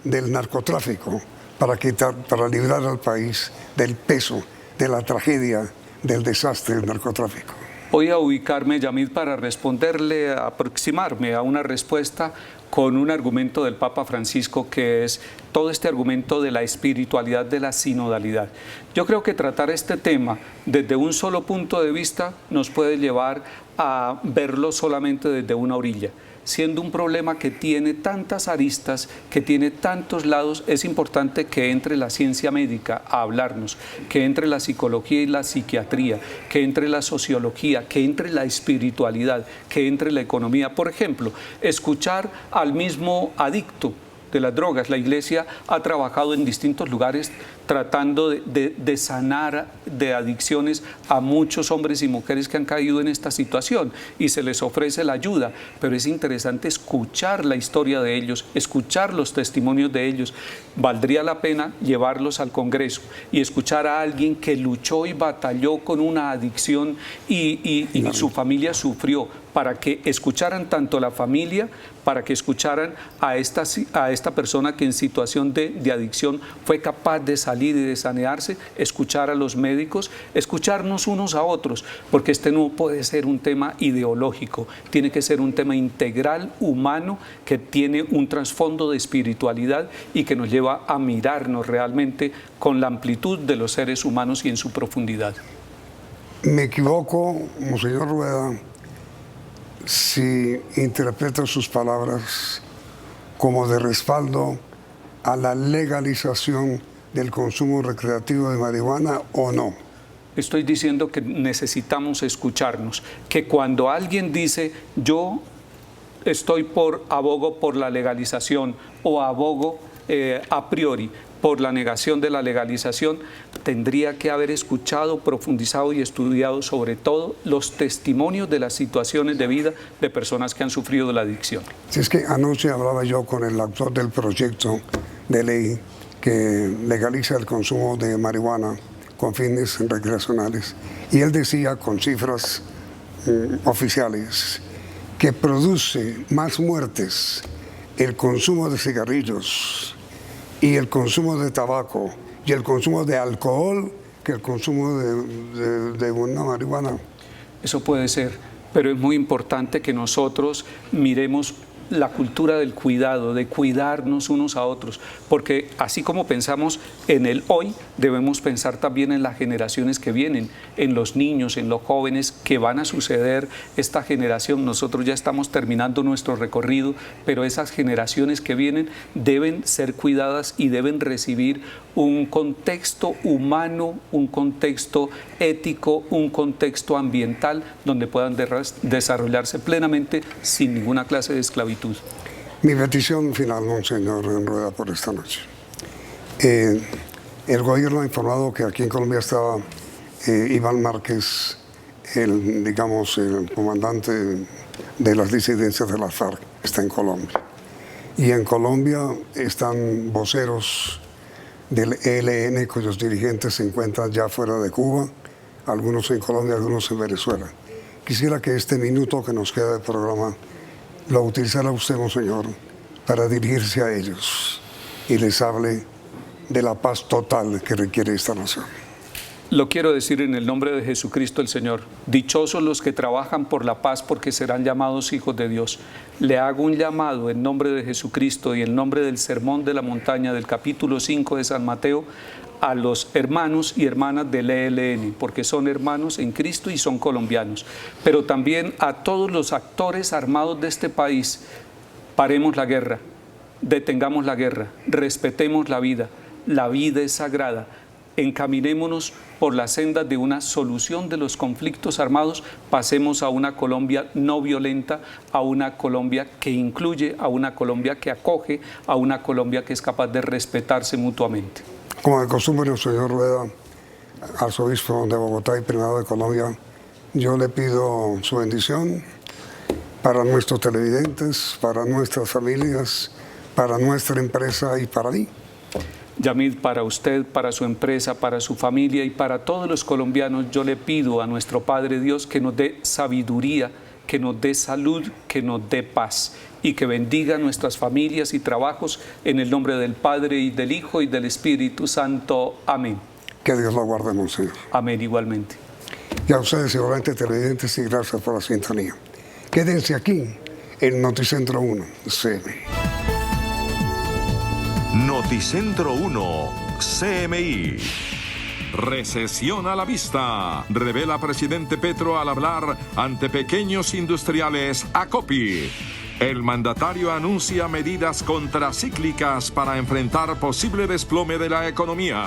S9: del narcotráfico para librar al país del peso, de la tragedia, del desastre del narcotráfico?
S10: Voy a ubicarme, Yamid, para responderle, aproximarme a una respuesta con un argumento del Papa Francisco, que es todo este argumento de la espiritualidad de la sinodalidad. Yo creo que tratar este tema desde un solo punto de vista nos puede llevar a verlo solamente desde una orilla. Siendo un problema que tiene tantas aristas, que tiene tantos lados, es importante que entre la ciencia médica a hablarnos, que entre la psicología y la psiquiatría, que entre la sociología, que entre la espiritualidad, que entre la economía. Por ejemplo, escuchar al mismo adicto de las drogas. La Iglesia ha trabajado en distintos lugares tratando de sanar de adicciones a muchos hombres y mujeres que han caído en esta situación y se les ofrece la ayuda, pero es interesante escuchar la historia de ellos, escuchar los testimonios de ellos. Valdría la pena llevarlos al Congreso y escuchar a alguien que luchó y batalló con una adicción y su familia sufrió, para que escucharan tanto la familia, para que escucharan a esta persona que en situación de adicción fue capaz de salir y de sanearse, escuchar a los médicos, escucharnos unos a otros, porque este no puede ser un tema ideológico, tiene que ser un tema integral, humano, que tiene un trasfondo de espiritualidad y que nos lleva a mirarnos realmente con la amplitud de los seres humanos y en su profundidad.
S9: ¿Me equivoco, Monseñor Rueda, si interpreto sus palabras como de respaldo a la legalización del consumo recreativo de marihuana o no?
S10: Estoy diciendo que necesitamos escucharnos, que cuando alguien dice yo abogo por la legalización o abogo a priori por la negación de la legalización, tendría que haber escuchado, profundizado y estudiado sobre todo los testimonios de las situaciones de vida de personas que han sufrido de la adicción.
S9: Si es que anoche hablaba yo con el autor del proyecto de ley que legaliza el consumo de marihuana con fines recreacionales, y él decía con cifras oficiales que produce más muertes el consumo de cigarrillos y el consumo de tabaco y el consumo de alcohol que el consumo de una marihuana.
S10: Eso puede ser, pero es muy importante que nosotros miremos la cultura del cuidado, de cuidarnos unos a otros, porque así como pensamos en el hoy, debemos pensar también en las generaciones que vienen, en los niños, en los jóvenes que van a suceder esta generación. Nosotros ya estamos terminando nuestro recorrido, pero esas generaciones que vienen deben ser cuidadas y deben recibir un contexto humano, un contexto ético, un contexto ambiental donde puedan desarrollarse plenamente sin ninguna clase de esclavitud.
S9: Mi petición final, Monseñor Rueda, por esta noche. El gobierno ha informado que aquí en Colombia estaba Iván Márquez, el comandante de las disidencias de las FARC, está en Colombia. Y en Colombia están voceros del ELN, cuyos dirigentes se encuentran ya fuera de Cuba, algunos en Colombia, algunos en Venezuela. Quisiera que este minuto que nos queda de programa lo utilizara usted, monseñor, para dirigirse a ellos y les hable de la paz total que requiere esta nación.
S10: Lo quiero decir en el nombre de Jesucristo el Señor. Dichosos los que trabajan por la paz, porque serán llamados hijos de Dios. Le hago un llamado en nombre de Jesucristo y en nombre del Sermón de la Montaña del capítulo 5 de San Mateo a los hermanos y hermanas del ELN, porque son hermanos en Cristo y son colombianos. Pero también a todos los actores armados de este país. Paremos la guerra, detengamos la guerra, respetemos la vida es sagrada. Encaminémonos por la senda de una solución de los conflictos armados, pasemos a una Colombia no violenta, a una Colombia que incluye, a una Colombia que acoge, a una Colombia que es capaz de respetarse mutuamente.
S9: Como de costumbre, señor Rueda, arzobispo de Bogotá y primado de Colombia, yo le pido su bendición para nuestros televidentes, para nuestras familias, para nuestra empresa y para mí.
S10: Yamid, para usted, para su empresa, para su familia y para todos los colombianos, yo le pido a nuestro Padre Dios que nos dé sabiduría, que nos dé salud, que nos dé paz y que bendiga nuestras familias y trabajos en el nombre del Padre y del Hijo y del Espíritu Santo. Amén.
S9: Que Dios lo guarde, monseñor.
S10: Amén, igualmente.
S9: Y a ustedes, seguramente televidentes, y gracias por la sintonía. Quédense aquí en Noticentro 1, CMI.
S1: Noticentro 1, CMI. Recesión a la vista, revela presidente Petro al hablar ante pequeños industriales ACOPI. El mandatario anuncia medidas contracíclicas para enfrentar posible desplome de la economía.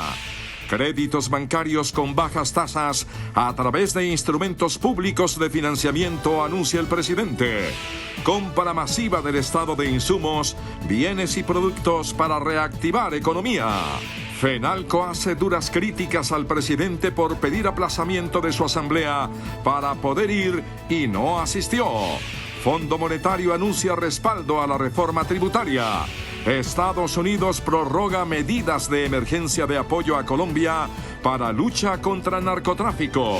S1: Créditos bancarios con bajas tasas a través de instrumentos públicos de financiamiento, anuncia el presidente. Compra masiva del Estado de insumos, bienes y productos para reactivar economía. FENALCO hace duras críticas al presidente por pedir aplazamiento de su asamblea para poder ir y no asistió. Fondo Monetario anuncia respaldo a la reforma tributaria. Estados Unidos prorroga medidas de emergencia de apoyo a Colombia para lucha contra narcotráfico.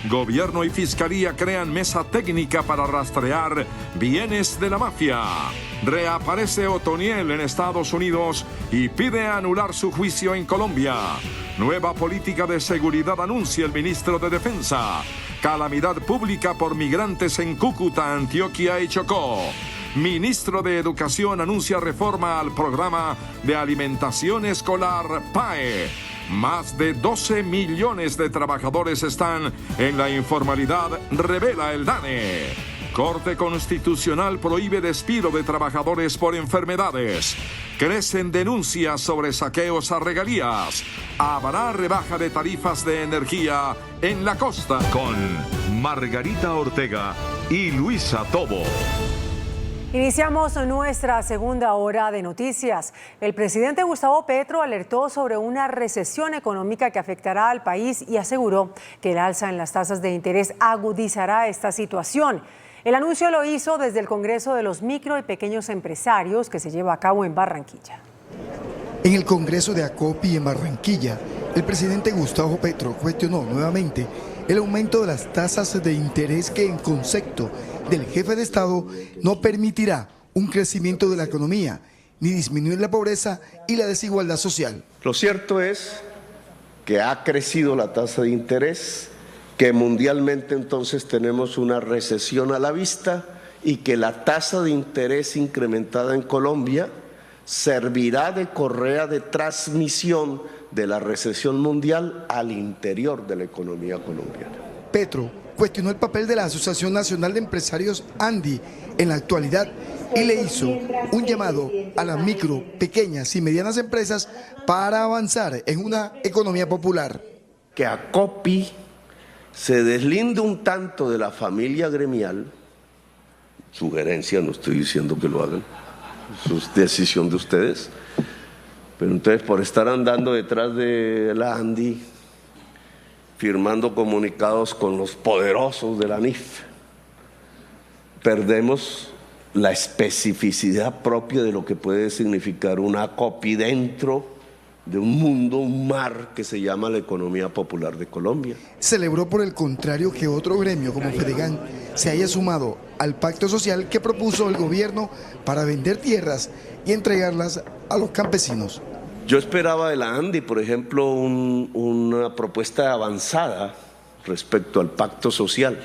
S1: Gobierno y Fiscalía crean mesa técnica para rastrear bienes de la mafia. Reaparece Otoniel en Estados Unidos y pide anular su juicio en Colombia. Nueva política de seguridad anuncia el ministro de Defensa. Calamidad pública por migrantes en Cúcuta, Antioquia y Chocó. Ministro de Educación anuncia reforma al programa de alimentación escolar PAE. Más de 12 millones de trabajadores están en la informalidad, revela el DANE. Corte Constitucional prohíbe despido de trabajadores por enfermedades. Crecen denuncias sobre saqueos a regalías. Habrá rebaja de tarifas de energía en la costa. Con Margarita Ortega y Luisa Tobo.
S2: Iniciamos nuestra segunda hora de noticias. El presidente Gustavo Petro alertó sobre una recesión económica que afectará al país y aseguró que el alza en las tasas de interés agudizará esta situación. El anuncio lo hizo desde el Congreso de los Micro y Pequeños Empresarios que se lleva a cabo en Barranquilla.
S11: En el Congreso de ACOPI en Barranquilla, el presidente Gustavo Petro cuestionó nuevamente el aumento de las tasas de interés que, en concepto del jefe de Estado, no permitirá un crecimiento de la economía ni disminuir la pobreza y la desigualdad social.
S12: Lo cierto es que ha crecido la tasa de interés, que mundialmente entonces tenemos una recesión a la vista y que la tasa de interés incrementada en Colombia servirá de correa de transmisión de la recesión mundial al interior de la economía colombiana.
S11: Petro cuestionó el papel de la Asociación Nacional de Empresarios ANDI en la actualidad y le hizo un llamado a las micro, pequeñas y medianas empresas para avanzar en una economía popular.
S12: Que ACOPI se deslinde un tanto de la familia gremial, sugerencia, no estoy diciendo que lo hagan, es decisión de ustedes, pero entonces por estar andando detrás de la ANDI, firmando comunicados con los poderosos de la ANIF, perdemos la especificidad propia de lo que puede significar una ACOPI dentro de un mundo, un mar que se llama la economía popular de Colombia.
S11: Celebró por el contrario que otro gremio como Fedegan se haya sumado al pacto social que propuso el gobierno para vender tierras y entregarlas a los campesinos.
S12: Yo esperaba de la ANDI, por ejemplo, una propuesta avanzada respecto al pacto social.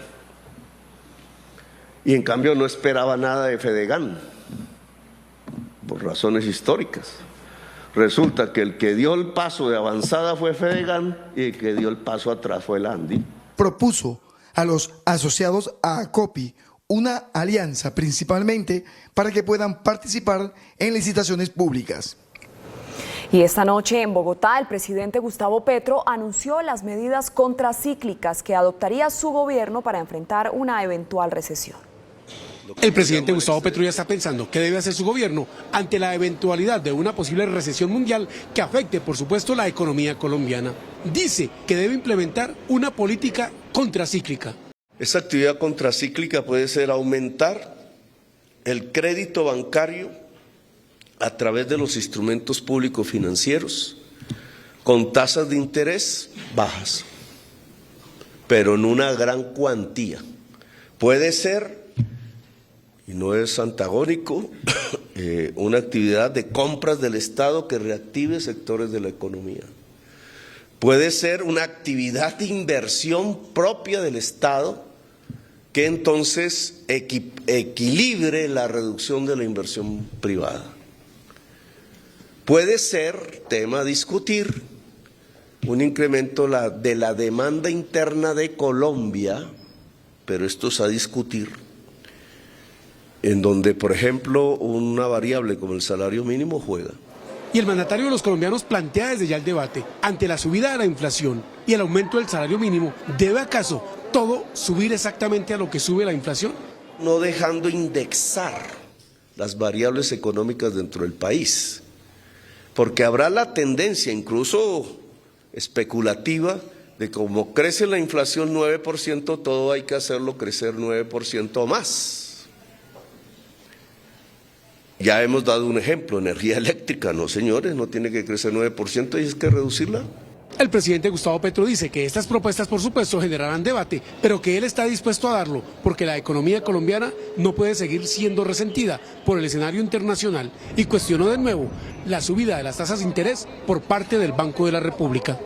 S12: Y en cambio no esperaba nada de Fedegan, por razones históricas. Resulta que el que dio el paso de avanzada fue Fedegan y el que dio el paso atrás fue el ANDI.
S11: Propuso a los asociados a ACOPI una alianza principalmente para que puedan participar en licitaciones públicas.
S3: Y esta noche en Bogotá, el presidente Gustavo Petro anunció las medidas contracíclicas que adoptaría su gobierno para enfrentar una eventual recesión.
S13: El presidente Gustavo Petro ya está pensando qué debe hacer su gobierno ante la eventualidad de una posible recesión mundial que afecte, por supuesto, la economía colombiana. Dice que debe implementar una política contracíclica.
S12: Esa actividad contracíclica puede ser aumentar el crédito bancario a través de los instrumentos públicos financieros con tasas de interés bajas, pero en una gran cuantía. Puede ser, y no es antagónico, una actividad de compras del Estado que reactive sectores de la economía. Puede ser una actividad de inversión propia del Estado que entonces equilibre la reducción de la inversión privada. Puede ser, tema a discutir, un incremento de la demanda interna de Colombia, pero esto es a discutir, en donde, por ejemplo, una variable como el salario mínimo juega.
S13: Y el mandatario de los colombianos plantea desde ya el debate, ante la subida de la inflación y el aumento del salario mínimo, ¿debe acaso todo subir exactamente a lo que sube la inflación?
S12: No dejando indexar las variables económicas dentro del país, porque habrá la tendencia, incluso especulativa, de como crece la inflación 9%, todo hay que hacerlo crecer 9% o más. Ya hemos dado un ejemplo, energía eléctrica, no señores, no tiene que crecer 9% y es que reducirla.
S13: El presidente Gustavo Petro dice que estas propuestas, por supuesto, generarán debate, pero que él está dispuesto a darlo, porque la economía colombiana no puede seguir siendo resentida por el escenario internacional, y cuestionó de nuevo la subida de las tasas de interés por parte del Banco de la República.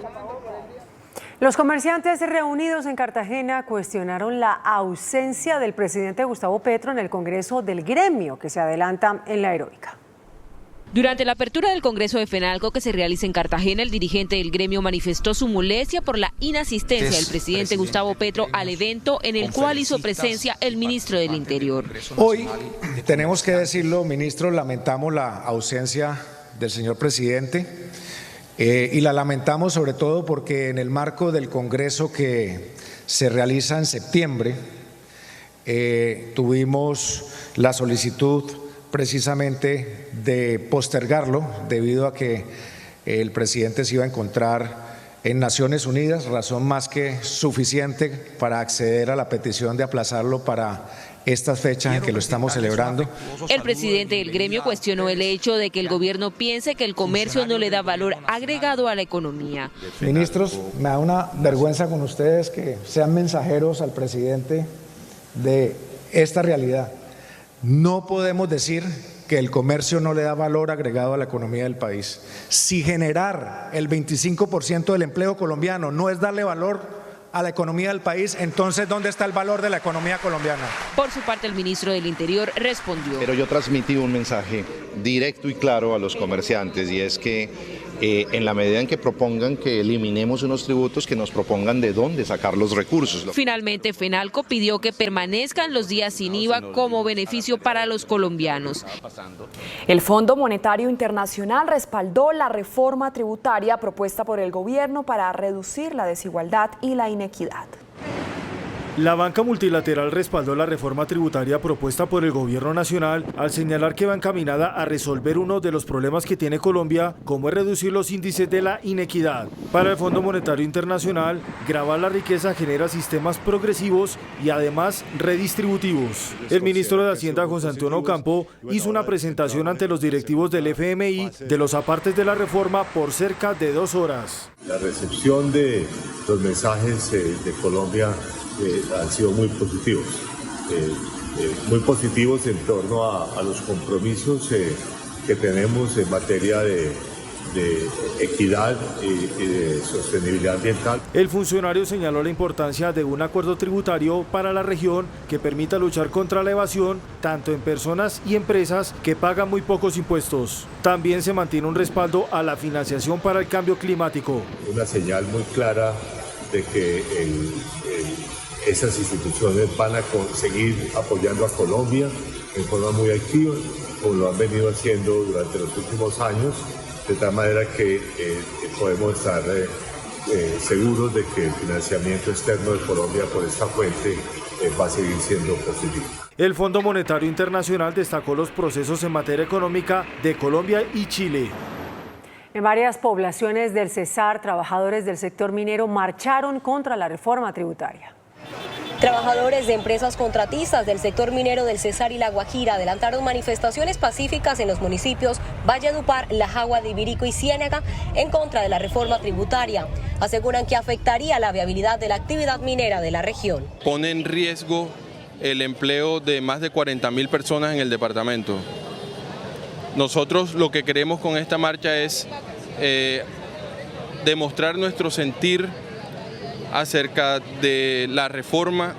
S2: Los comerciantes reunidos en Cartagena cuestionaron la ausencia del presidente Gustavo Petro en el Congreso del Gremio, que se adelanta en la Heroica.
S14: Durante la apertura del Congreso de FENALCO que se realiza en Cartagena, el dirigente del gremio manifestó su molestia por la inasistencia del presidente Gustavo Petro al evento en el cual hizo presencia el ministro del Interior.
S15: Hoy, tenemos que decirlo, ministro, lamentamos la ausencia del señor presidente y la lamentamos sobre todo porque en el marco del Congreso que se realiza en septiembre tuvimos la solicitud precisamente de postergarlo debido a que el presidente se iba a encontrar en Naciones Unidas, razón más que suficiente para acceder a la petición de aplazarlo para estas fechas en que lo estamos celebrando.
S14: El presidente del gremio cuestionó el hecho de que el gobierno piense que el comercio no le da valor agregado a la economía.
S15: Ministros, me da una vergüenza con ustedes que sean mensajeros al presidente de esta realidad. No podemos decir que el comercio no le da valor agregado a la economía del país. Si generar el 25% del empleo colombiano no es darle valor a la economía del país, entonces ¿dónde está el valor de la economía colombiana?
S14: Por su parte, el ministro del Interior respondió.
S16: Pero yo transmití un mensaje directo y claro a los comerciantes, y es que en la medida en que propongan que eliminemos unos tributos, que nos propongan de dónde sacar los recursos.
S14: Finalmente, FENALCO pidió que permanezcan los días sin IVA como beneficio para los colombianos.
S3: El Fondo Monetario Internacional respaldó la reforma tributaria propuesta por el gobierno para reducir la desigualdad y la inequidad.
S17: La banca multilateral respaldó la reforma tributaria propuesta por el gobierno nacional al señalar que va encaminada a resolver uno de los problemas que tiene Colombia, como es reducir los índices de la inequidad. Para el Fondo Monetario Internacional, gravar la riqueza genera sistemas progresivos y además redistributivos. El ministro de Hacienda, José Antonio Campo, hizo una presentación ante los directivos del FMI de los apartes de la reforma por cerca de 2 horas.
S18: La recepción de los mensajes de Colombia han sido muy positivos en torno a los compromisos que tenemos en materia de equidad y de sostenibilidad ambiental.
S17: El funcionario señaló la importancia de un acuerdo tributario para la región que permita luchar contra la evasión, tanto en personas y empresas que pagan muy pocos impuestos. También se mantiene un respaldo a la financiación para el cambio climático.
S18: Una señal muy clara de que esas instituciones van a seguir apoyando a Colombia en forma muy activa, como lo han venido haciendo durante los últimos años, de tal manera que podemos estar seguros de que el financiamiento externo de Colombia por esta fuente va a seguir siendo positivo.
S17: El Fondo Monetario Internacional destacó los procesos en materia económica de Colombia y Chile.
S2: En varias poblaciones del Cesar, trabajadores del sector minero marcharon contra la reforma tributaria.
S19: Trabajadores de empresas contratistas del sector minero del Cesar y La Guajira adelantaron manifestaciones pacíficas en los municipios Valledupar, La Jagua de Ibirico y Ciénaga en contra de la reforma tributaria. Aseguran que afectaría la viabilidad de la actividad minera de la región.
S20: Pone en riesgo el empleo de más de 40.000 personas en el departamento. Nosotros lo que queremos con esta marcha es demostrar nuestro sentir acerca de la reforma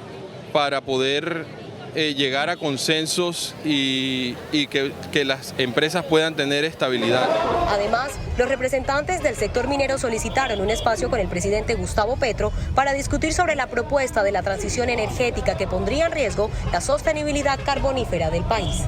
S20: para poder llegar a consensos y que las empresas puedan tener estabilidad.
S19: Además, los representantes del sector minero solicitaron un espacio con el presidente Gustavo Petro para discutir sobre la propuesta de la transición energética que pondría en riesgo la sostenibilidad carbonífera del país.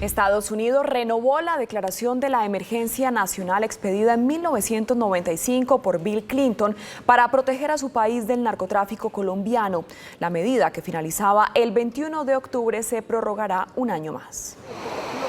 S3: Estados Unidos renovó la declaración de la emergencia nacional expedida en 1995 por Bill Clinton para proteger a su país del narcotráfico colombiano. La medida, que finalizaba el 21 de octubre, se prorrogará un año más.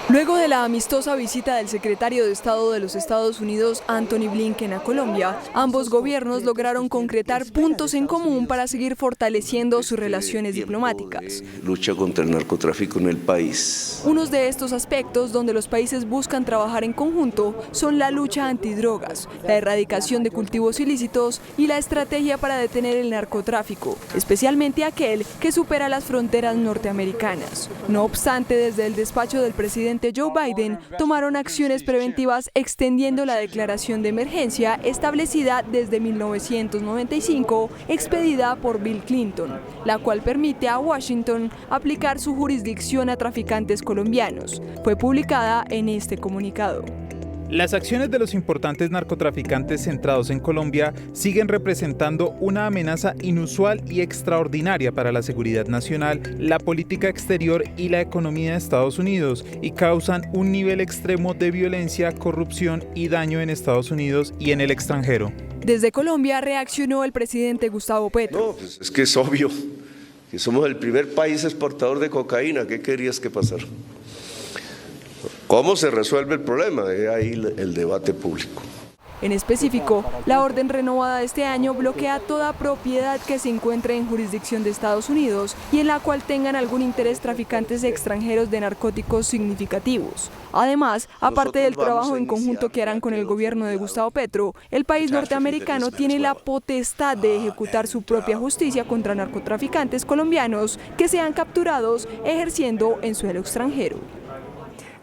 S6: Luego de la amistosa visita del secretario de Estado de los Estados Unidos, Antony Blinken, a Colombia, ambos gobiernos lograron concretar puntos en común para seguir fortaleciendo sus relaciones diplomáticas.
S12: Lucha contra el narcotráfico en el país.
S6: Unos de estos aspectos donde los países buscan trabajar en conjunto son la lucha antidrogas, la erradicación de cultivos ilícitos y la estrategia para detener el narcotráfico, especialmente aquel que supera las fronteras norteamericanas. No obstante, desde el despacho del presidente Joe Biden tomaron acciones preventivas extendiendo la declaración de emergencia establecida desde 1995, expedida por Bill Clinton, la cual permite a Washington aplicar su jurisdicción a traficantes colombianos. Fue publicada en este comunicado.
S21: Las acciones de los importantes narcotraficantes centrados en Colombia siguen representando una amenaza inusual y extraordinaria para la seguridad nacional, la política exterior y la economía de Estados Unidos, y causan un nivel extremo de violencia, corrupción y daño en Estados Unidos y en el extranjero.
S6: Desde Colombia reaccionó el presidente Gustavo Petro.
S12: No, pues es que es obvio que somos el primer país exportador de cocaína. ¿Qué querías que pasara? ¿Cómo se resuelve el problema? Ahí el debate público.
S6: En específico, la orden renovada de este año bloquea toda propiedad que se encuentre en jurisdicción de Estados Unidos y en la cual tengan algún interés traficantes extranjeros de narcóticos significativos. Además, aparte del trabajo en conjunto que harán con el gobierno de Gustavo Petro, el país norteamericano tiene la potestad de ejecutar su propia justicia contra narcotraficantes colombianos que sean capturados ejerciendo en suelo extranjero.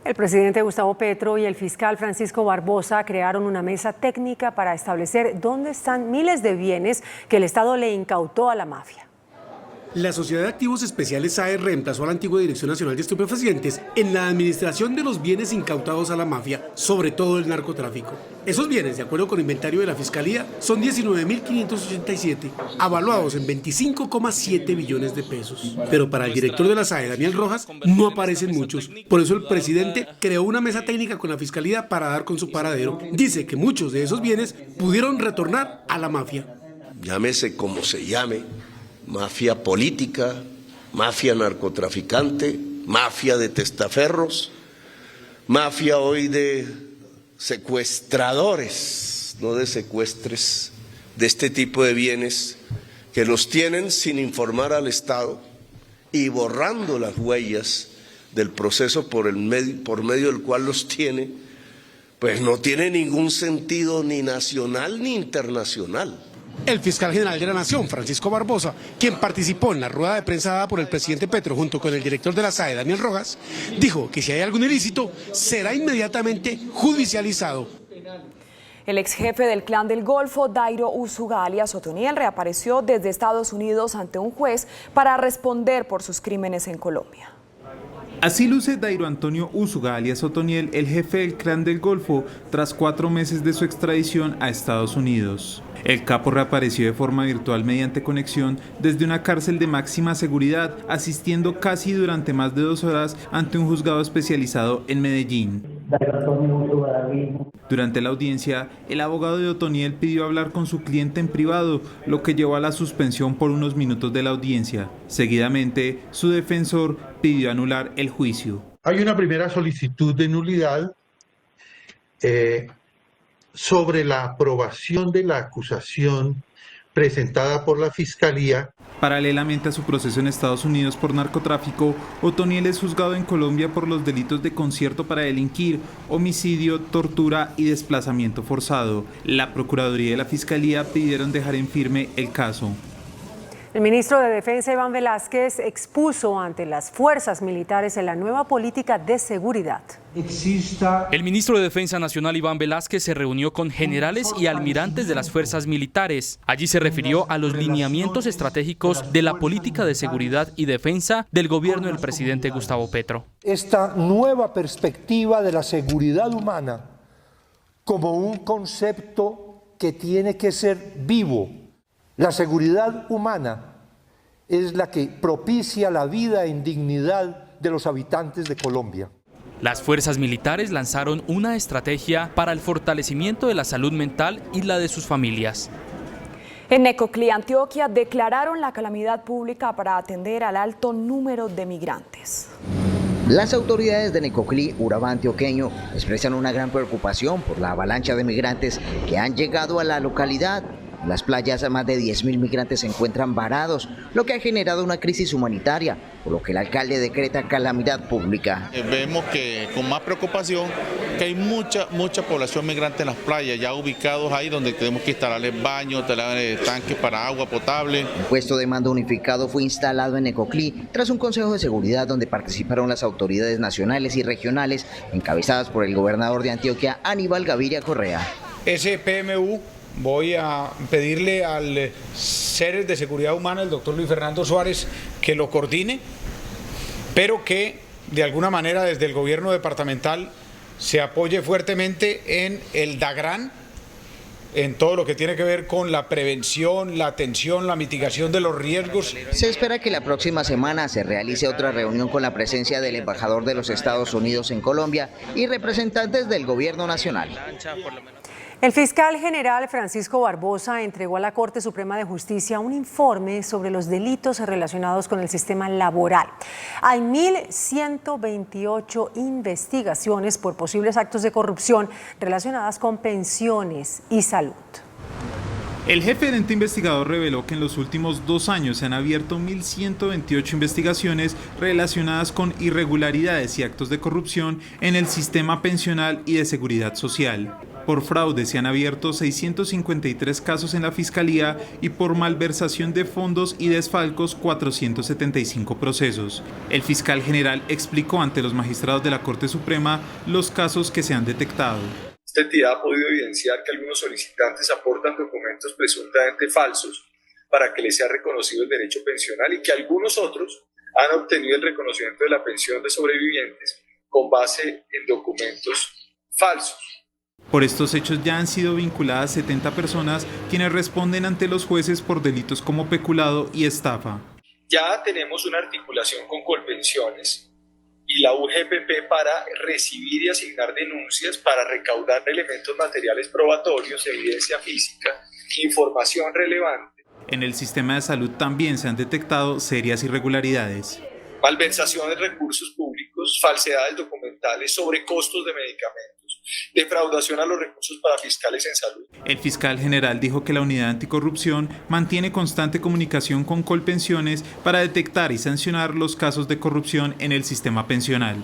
S2: El presidente Gustavo Petro y el fiscal Francisco Barbosa crearon una mesa técnica para establecer dónde están miles de bienes que el Estado le incautó a la mafia.
S13: La Sociedad de Activos Especiales SAE reemplazó a la antigua Dirección Nacional de Estupefacientes en la administración de los bienes incautados a la mafia, sobre todo el narcotráfico. Esos bienes, de acuerdo con el inventario de la Fiscalía, son 19.587, avaluados en 25,7 billones de pesos. Pero para el director de la SAE, Daniel Rojas, no aparecen muchos. Por eso el presidente creó una mesa técnica con la Fiscalía para dar con su paradero. Dice que muchos de esos bienes pudieron retornar a la mafia.
S12: llámese como se llame, mafia política, mafia narcotraficante, mafia de testaferros, mafia hoy de secuestradores, no de secuestres, de este tipo de bienes que los tienen sin informar al Estado y borrando las huellas del proceso por medio del cual los tiene, pues no tiene ningún sentido ni nacional ni internacional.
S13: El fiscal general de la Nación, Francisco Barbosa, quien participó en la rueda de prensa dada por el presidente Petro junto con el director de la SAE, Daniel Rojas, dijo que si hay algún ilícito será inmediatamente judicializado.
S3: El ex jefe del Clan del Golfo, Dairo Usuga, alias Otoniel, reapareció desde Estados Unidos ante un juez para responder por sus crímenes en Colombia.
S21: Así luce Dairo Antonio Usuga, alias Otoniel, el jefe del Clan del Golfo, tras 4 meses de su extradición a Estados Unidos. El capo reapareció de forma virtual mediante conexión desde una cárcel de máxima seguridad, asistiendo casi durante más de 2 horas ante un juzgado especializado en Medellín. Durante la audiencia, el abogado de Otoniel pidió hablar con su cliente en privado, lo que llevó a la suspensión por unos minutos de la audiencia. Seguidamente, su defensor pidió anular el juicio.
S5: Hay una primera solicitud de nulidad sobre la aprobación de la acusación presentada por la Fiscalía.
S21: Paralelamente a su proceso en Estados Unidos por narcotráfico, Otoniel es juzgado en Colombia por los delitos de concierto para delinquir, homicidio, tortura y desplazamiento forzado. La Procuraduría y la Fiscalía pidieron dejar en firme el caso.
S2: El ministro de Defensa, Iván Velázquez, expuso ante las fuerzas militares en la nueva política de seguridad.
S8: El ministro de Defensa Nacional, Iván Velázquez, se reunió con generales y almirantes de las fuerzas militares. Allí se refirió a los lineamientos estratégicos de la política de seguridad y defensa del gobierno del presidente Gustavo Petro.
S22: Esta nueva perspectiva de la seguridad humana como un concepto que tiene que ser vivo. La seguridad humana es la que propicia la vida en dignidad de los habitantes de Colombia.
S8: Las fuerzas militares lanzaron una estrategia para el fortalecimiento de la salud mental y la de sus familias.
S3: En Necoclí, Antioquia, declararon la calamidad pública para atender al alto número de migrantes.
S23: Las autoridades de Necoclí, Urabá antioqueño, expresan una gran preocupación por la avalancha de migrantes que han llegado a la localidad. En las playas más de 10.000 migrantes se encuentran varados, lo que ha generado una crisis humanitaria, por lo que el alcalde decreta calamidad pública.
S24: Vemos que con más preocupación que hay mucha población migrante en las playas, ya ubicados ahí donde tenemos que instalarles baños, tanques para agua potable.
S23: Un puesto de mando unificado fue instalado en Necoclí tras un consejo de seguridad donde participaron las autoridades nacionales y regionales, encabezadas por el gobernador de Antioquia, Aníbal Gaviria Correa.
S25: Ese PMU voy a pedirle al SERES de Seguridad Humana, el doctor Luis Fernando Suárez, que lo coordine, pero que de alguna manera desde el gobierno departamental se apoye fuertemente en el DAGRAN, en todo lo que tiene que ver con la prevención, la atención, la mitigación de los riesgos.
S23: Se espera que la próxima semana se realice otra reunión con la presencia del embajador de los Estados Unidos en Colombia y representantes del gobierno nacional.
S2: El fiscal general Francisco Barbosa entregó a la Corte Suprema de Justicia un informe sobre los delitos relacionados con el sistema laboral. Hay 1.128 investigaciones por posibles actos de corrupción relacionadas con pensiones y salud.
S21: El jefe del ente investigador reveló que en los últimos 2 años se han abierto 1.128 investigaciones relacionadas con irregularidades y actos de corrupción en el sistema pensional y de seguridad social. Por fraude se han abierto 653 casos en la Fiscalía y por malversación de fondos y desfalcos 475 procesos. El fiscal general explicó ante los magistrados de la Corte Suprema los casos que se han detectado.
S26: Esta entidad ha podido evidenciar que algunos solicitantes aportan documentos presuntamente falsos para que les sea reconocido el derecho pensional y que algunos otros han obtenido el reconocimiento de la pensión de sobrevivientes con base en documentos falsos.
S21: Por estos hechos ya han sido vinculadas 70 personas quienes responden ante los jueces por delitos como peculado y estafa.
S26: Ya tenemos una articulación con Colpensiones y la UGPP para recibir y asignar denuncias para recaudar elementos materiales probatorios, evidencia física información relevante.
S21: En el sistema de salud también se han detectado serias irregularidades.
S26: Malversación de recursos públicos, falsedades documentales, sobrecostos de medicamentos, defraudación a los recursos para fiscales en salud.
S21: El fiscal general dijo que la unidad anticorrupción mantiene constante comunicación con Colpensiones para detectar y sancionar los casos de corrupción en el sistema pensional.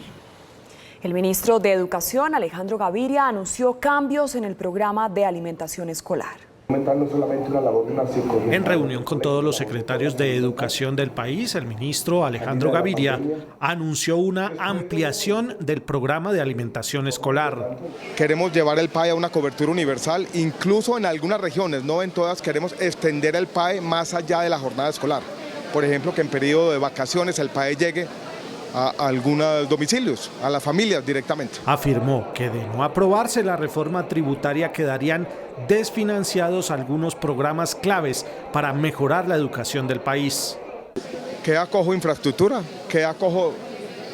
S3: El ministro de Educación, Alejandro Gaviria, anunció cambios en el programa de alimentación escolar.
S1: En reunión con todos los secretarios de Educación del país, el ministro Alejandro Gaviria anunció una ampliación del programa de alimentación escolar.
S4: Queremos llevar el PAE a una cobertura universal, incluso en algunas regiones, no en todas, queremos extender el PAE más allá de la jornada escolar. Por ejemplo, que en periodo de vacaciones el PAE llegue a algunos domicilios, a las familias directamente.
S1: Afirmó que de no aprobarse la reforma tributaria quedarían desfinanciados algunos programas claves para mejorar la educación del país.
S4: Queda cojo infraestructura, queda cojo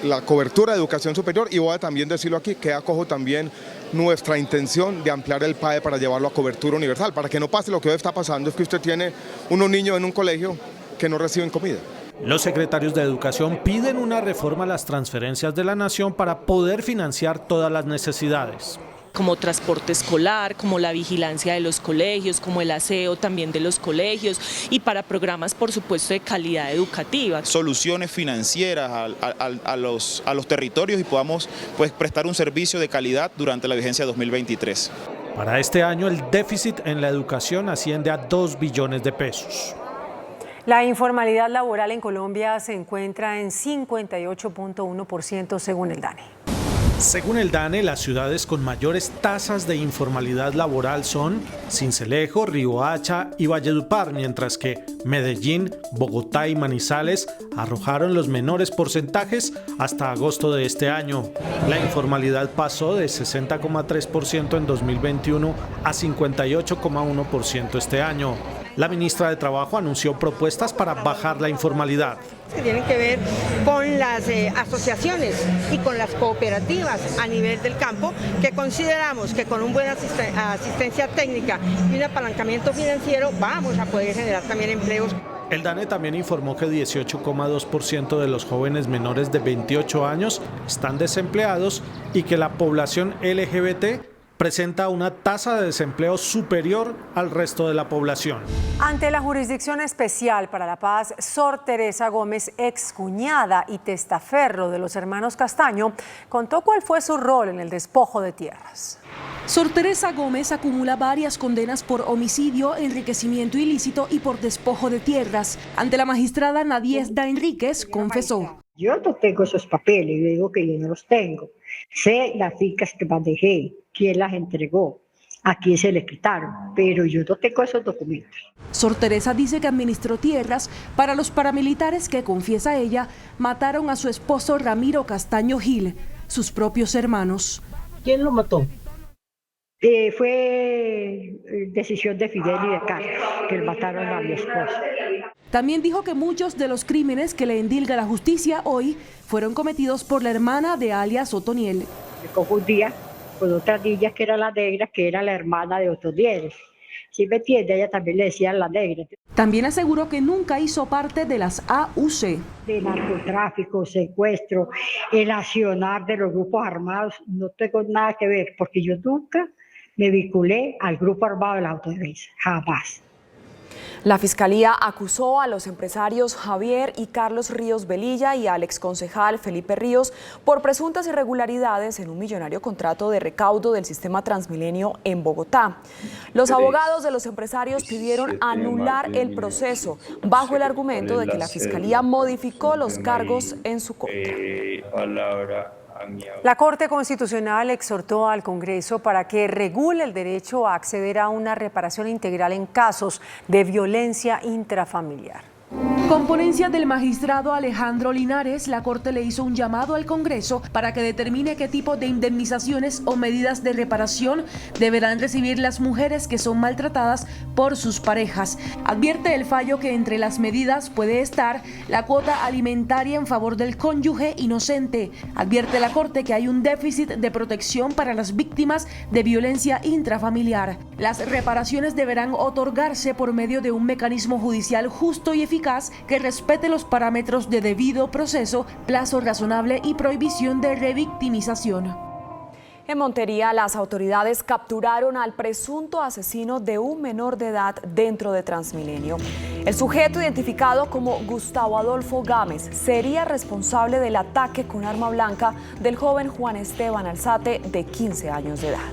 S4: la cobertura de educación superior y voy a también decirlo aquí, queda cojo también nuestra intención de ampliar el PAE para llevarlo a cobertura universal, para que no pase lo que hoy está pasando, es que usted tiene unos niños en un colegio que no reciben comida.
S1: Los secretarios de Educación piden una reforma a las transferencias de la nación para poder financiar todas las necesidades.
S7: Como transporte escolar, como la vigilancia de los colegios, como el aseo también de los colegios y para programas, por supuesto, de calidad educativa.
S9: Soluciones financieras a los territorios y podamos prestar un servicio de calidad durante la vigencia 2023.
S1: Para este año el déficit en la educación asciende a 2 billones de pesos.
S2: La informalidad laboral en Colombia se encuentra en 58.1% según el DANE.
S1: Según el DANE, las ciudades con mayores tasas de informalidad laboral son Sincelejo, Riohacha y Valledupar, mientras que Medellín, Bogotá y Manizales arrojaron los menores porcentajes hasta agosto de este año. La informalidad pasó de 60,3% en 2021 a 58,1% este año. La ministra de Trabajo anunció propuestas para bajar la informalidad.
S10: Que tienen que ver con las asociaciones y con las cooperativas a nivel del campo, que consideramos que con una buena asistencia técnica y un apalancamiento financiero vamos a poder generar también empleos.
S1: El DANE también informó que 18,2% de los jóvenes menores de 28 años están desempleados y que la población LGBT presenta una tasa de desempleo superior al resto de la población.
S2: Ante la Jurisdicción Especial para la Paz, Sor Teresa Gómez, excuñada y testaferro de los hermanos Castaño, contó cuál fue su rol en el despojo de tierras.
S11: Sor Teresa Gómez acumula varias condenas por homicidio, enriquecimiento ilícito y por despojo de tierras. Ante la magistrada Nadiezda Enríquez, confesó:
S27: yo no tengo esos papeles, yo digo que yo no los tengo. Sé las fincas que manejé, quién las entregó, a quién se les quitaron, pero yo no tengo esos documentos.
S11: Sor Teresa dice que administró tierras para los paramilitares que, confiesa ella, mataron a su esposo Ramiro Castaño Gil, sus propios hermanos.
S27: ¿Quién lo mató? Fue decisión de Fidel y de Carlos, que mataron a mi esposo.
S11: También dijo que muchos de los crímenes que le endilga la justicia hoy fueron cometidos por la hermana de alias Otoniel.
S27: Me confundía con otra niña que era la negra, que era la hermana de Otoniel. ¿Sí me entiende? Ella también le decía la negra.
S11: También aseguró que nunca hizo parte de las AUC.
S27: De narcotráfico, secuestro, el accionar de los grupos armados, no tengo nada que ver, porque yo nunca me vinculé al grupo armado de la autodefensa, jamás.
S3: La Fiscalía acusó a los empresarios Javier y Carlos Ríos Velilla y al exconcejal Felipe Ríos por presuntas irregularidades en un millonario contrato de recaudo del sistema Transmilenio en Bogotá. Los abogados de los empresarios pidieron anular el proceso bajo el argumento de que la Fiscalía modificó los cargos en su contra.
S2: La Corte Constitucional exhortó al Congreso para que regule el derecho a acceder a una reparación integral en casos de violencia intrafamiliar.
S11: Con ponencia del magistrado Alejandro Linares, la Corte le hizo un llamado al Congreso para que determine qué tipo de indemnizaciones o medidas de reparación deberán recibir las mujeres que son maltratadas por sus parejas. Advierte el fallo que entre las medidas puede estar la cuota alimentaria en favor del cónyuge inocente. Advierte la Corte que hay un déficit de protección para las víctimas de violencia intrafamiliar. Las reparaciones deberán otorgarse por medio de un mecanismo judicial justo y eficaz que respete los parámetros de debido proceso, plazo razonable y prohibición de revictimización.
S3: En Montería, las autoridades capturaron al presunto asesino de un menor de edad dentro de Transmilenio. El sujeto, identificado como Gustavo Adolfo Gámez, sería responsable del ataque con arma blanca del joven Juan Esteban Alzate, de 15 años de edad.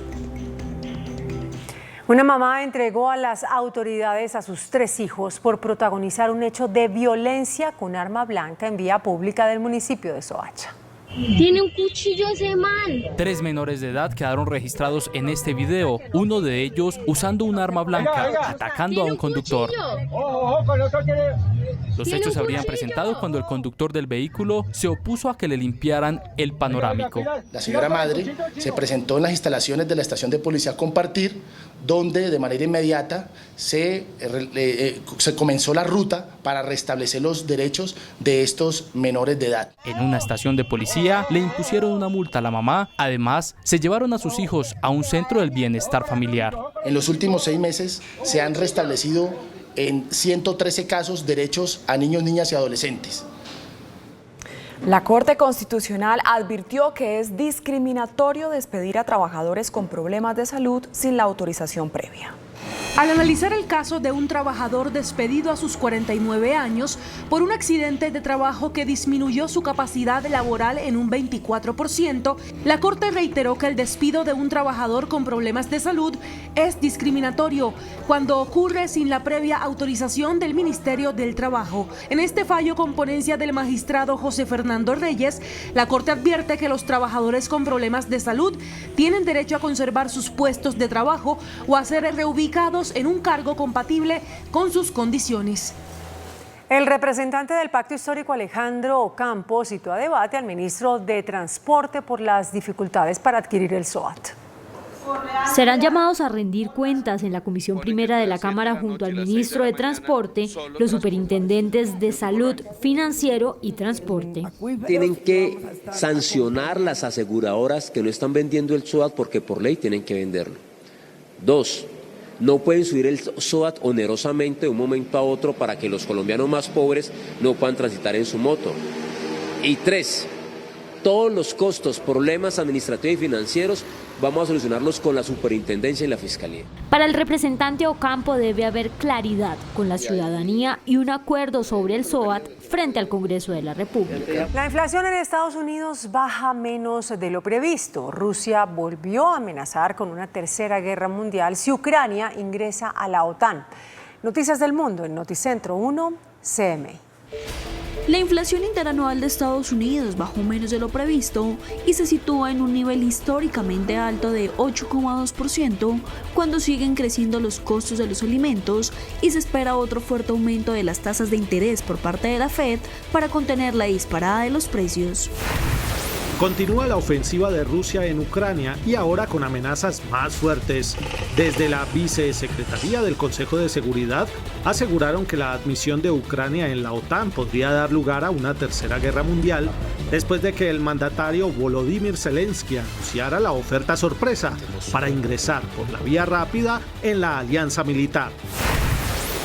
S2: Una mamá entregó a las autoridades a sus 3 hijos por protagonizar un hecho de violencia con arma blanca en vía pública del municipio de Soacha.
S14: Tiene un cuchillo ese man.
S8: 3 menores de edad quedaron registrados en este video, uno de ellos usando un arma blanca, atacando a un conductor. Los hechos se habrían presentado cuando el conductor del vehículo se opuso a que le limpiaran el panorámico.
S15: La señora madre se presentó en las instalaciones de la estación de policía Compartir, donde de manera inmediata se comenzó la ruta para restablecer los derechos de estos menores de edad.
S8: En una estación de policía le impusieron una multa a la mamá. Además, se llevaron a sus hijos a un centro del bienestar familiar.
S15: En los últimos 6 meses se han restablecido en 113 casos derechos a niños, niñas y adolescentes.
S3: La Corte Constitucional advirtió que es discriminatorio despedir a trabajadores con problemas de salud sin la autorización previa.
S11: Al analizar el caso de un trabajador despedido a sus 49 años por un accidente de trabajo que disminuyó su capacidad laboral en un 24%, la Corte reiteró que el despido de un trabajador con problemas de salud es discriminatorio cuando ocurre sin la previa autorización del Ministerio del Trabajo. En este fallo, con ponencia del magistrado José Fernando Reyes, la Corte advierte que los trabajadores con problemas de salud tienen derecho a conservar sus puestos de trabajo o a ser reubicados en un cargo compatible con sus condiciones.
S2: El representante del Pacto Histórico, Alejandro Ocampo, citó a debate al ministro de Transporte por las dificultades para adquirir el SOAT.
S14: Serán llamados a rendir cuentas en la Comisión Primera de la Cámara junto al ministro de Transporte, los superintendentes de Salud, Financiero y Transporte.
S16: Tienen que sancionar las aseguradoras que no están vendiendo el SOAT porque por ley tienen que venderlo. 2. No pueden subir el SOAT onerosamente de un momento a otro para que los colombianos más pobres no puedan transitar en su moto. Y 3. Todos los costos, problemas administrativos y financieros, vamos a solucionarlos con la superintendencia y la fiscalía.
S14: Para el representante Ocampo debe haber claridad con la ciudadanía y un acuerdo sobre el SOAT frente al Congreso de la República.
S2: La inflación en Estados Unidos baja menos de lo previsto. Rusia volvió a amenazar con una tercera guerra mundial si Ucrania ingresa a la OTAN. Noticias del Mundo en Noticentro 1, CMI.
S17: La inflación interanual de Estados Unidos bajó menos de lo previsto y se sitúa en un nivel históricamente alto de 8,2% cuando siguen creciendo los costos de los alimentos y se espera otro fuerte aumento de las tasas de interés por parte de la Fed para contener la disparada de los precios.
S1: Continúa la ofensiva de Rusia en Ucrania y ahora con amenazas más fuertes. Desde la Vicesecretaría del Consejo de Seguridad aseguraron que la admisión de Ucrania en la OTAN podría dar lugar a una tercera guerra mundial después de que el mandatario Volodymyr Zelensky anunciara la oferta sorpresa para ingresar por la vía rápida en la alianza militar.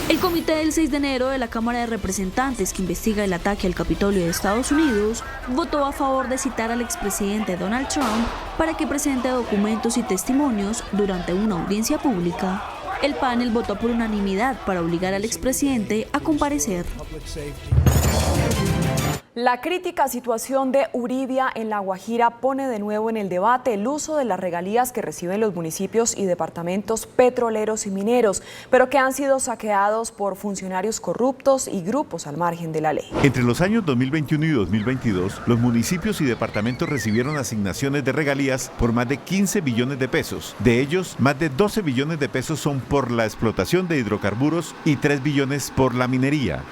S17: El comité del 6 de enero de la Cámara de Representantes que investiga el ataque al Capitolio de Estados Unidos votó a favor de citar al expresidente Donald Trump para que presente documentos y testimonios durante una audiencia pública. El panel votó por unanimidad para obligar al expresidente a comparecer.
S3: La crítica situación de Uribia en La Guajira pone de nuevo en el debate el uso de las regalías que reciben los municipios y departamentos petroleros y mineros, pero que han sido saqueados por funcionarios corruptos y grupos al margen de la ley.
S18: Entre los años 2021 y 2022, los municipios y departamentos recibieron asignaciones de regalías por más de 15 billones de pesos. De ellos, más de 12 billones de pesos son por la explotación de hidrocarburos y 3 billones por la minería.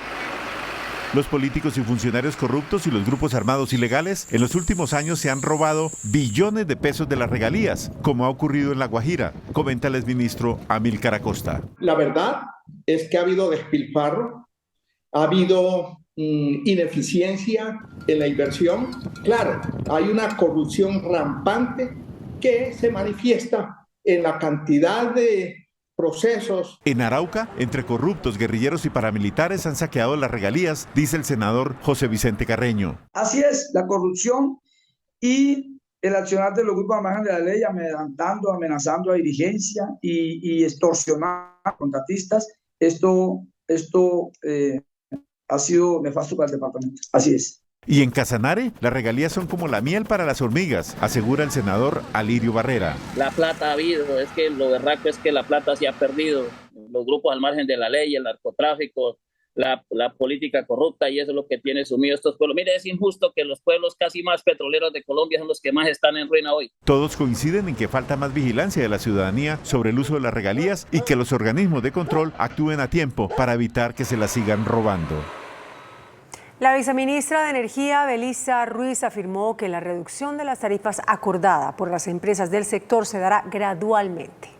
S18: Los políticos y funcionarios corruptos y los grupos armados ilegales en los últimos años se han robado billones de pesos de las regalías, como ha ocurrido en La Guajira, comenta el exministro Amílcar Acosta.
S5: La verdad es que ha habido despilfarro, ha habido ineficiencia en la inversión. Claro, hay una corrupción rampante que se manifiesta en la cantidad de procesos.
S18: En Arauca, entre corruptos, guerrilleros y paramilitares han saqueado las regalías, dice el senador José Vicente Carreño.
S6: Así es, la corrupción y el accionar de los grupos al margen de la ley, amenazando a dirigencia y extorsionar a contratistas. Esto ha sido nefasto para el departamento. Así es.
S18: Y en Casanare, las regalías son como la miel para las hormigas, asegura el senador Alirio Barrera.
S12: La plata ha habido, es que lo berraco es que la plata se ha perdido. Los grupos al margen de la ley, el narcotráfico, la política corrupta, y eso es lo que tiene sumido estos pueblos. Mire, es injusto que los pueblos casi más petroleros de Colombia son los que más están en ruina hoy.
S18: Todos coinciden en que falta más vigilancia de la ciudadanía sobre el uso de las regalías y que los organismos de control actúen a tiempo para evitar que se las sigan robando.
S2: La viceministra de Energía, Belisa Ruiz, afirmó que la reducción de las tarifas acordada por las empresas del sector se dará gradualmente.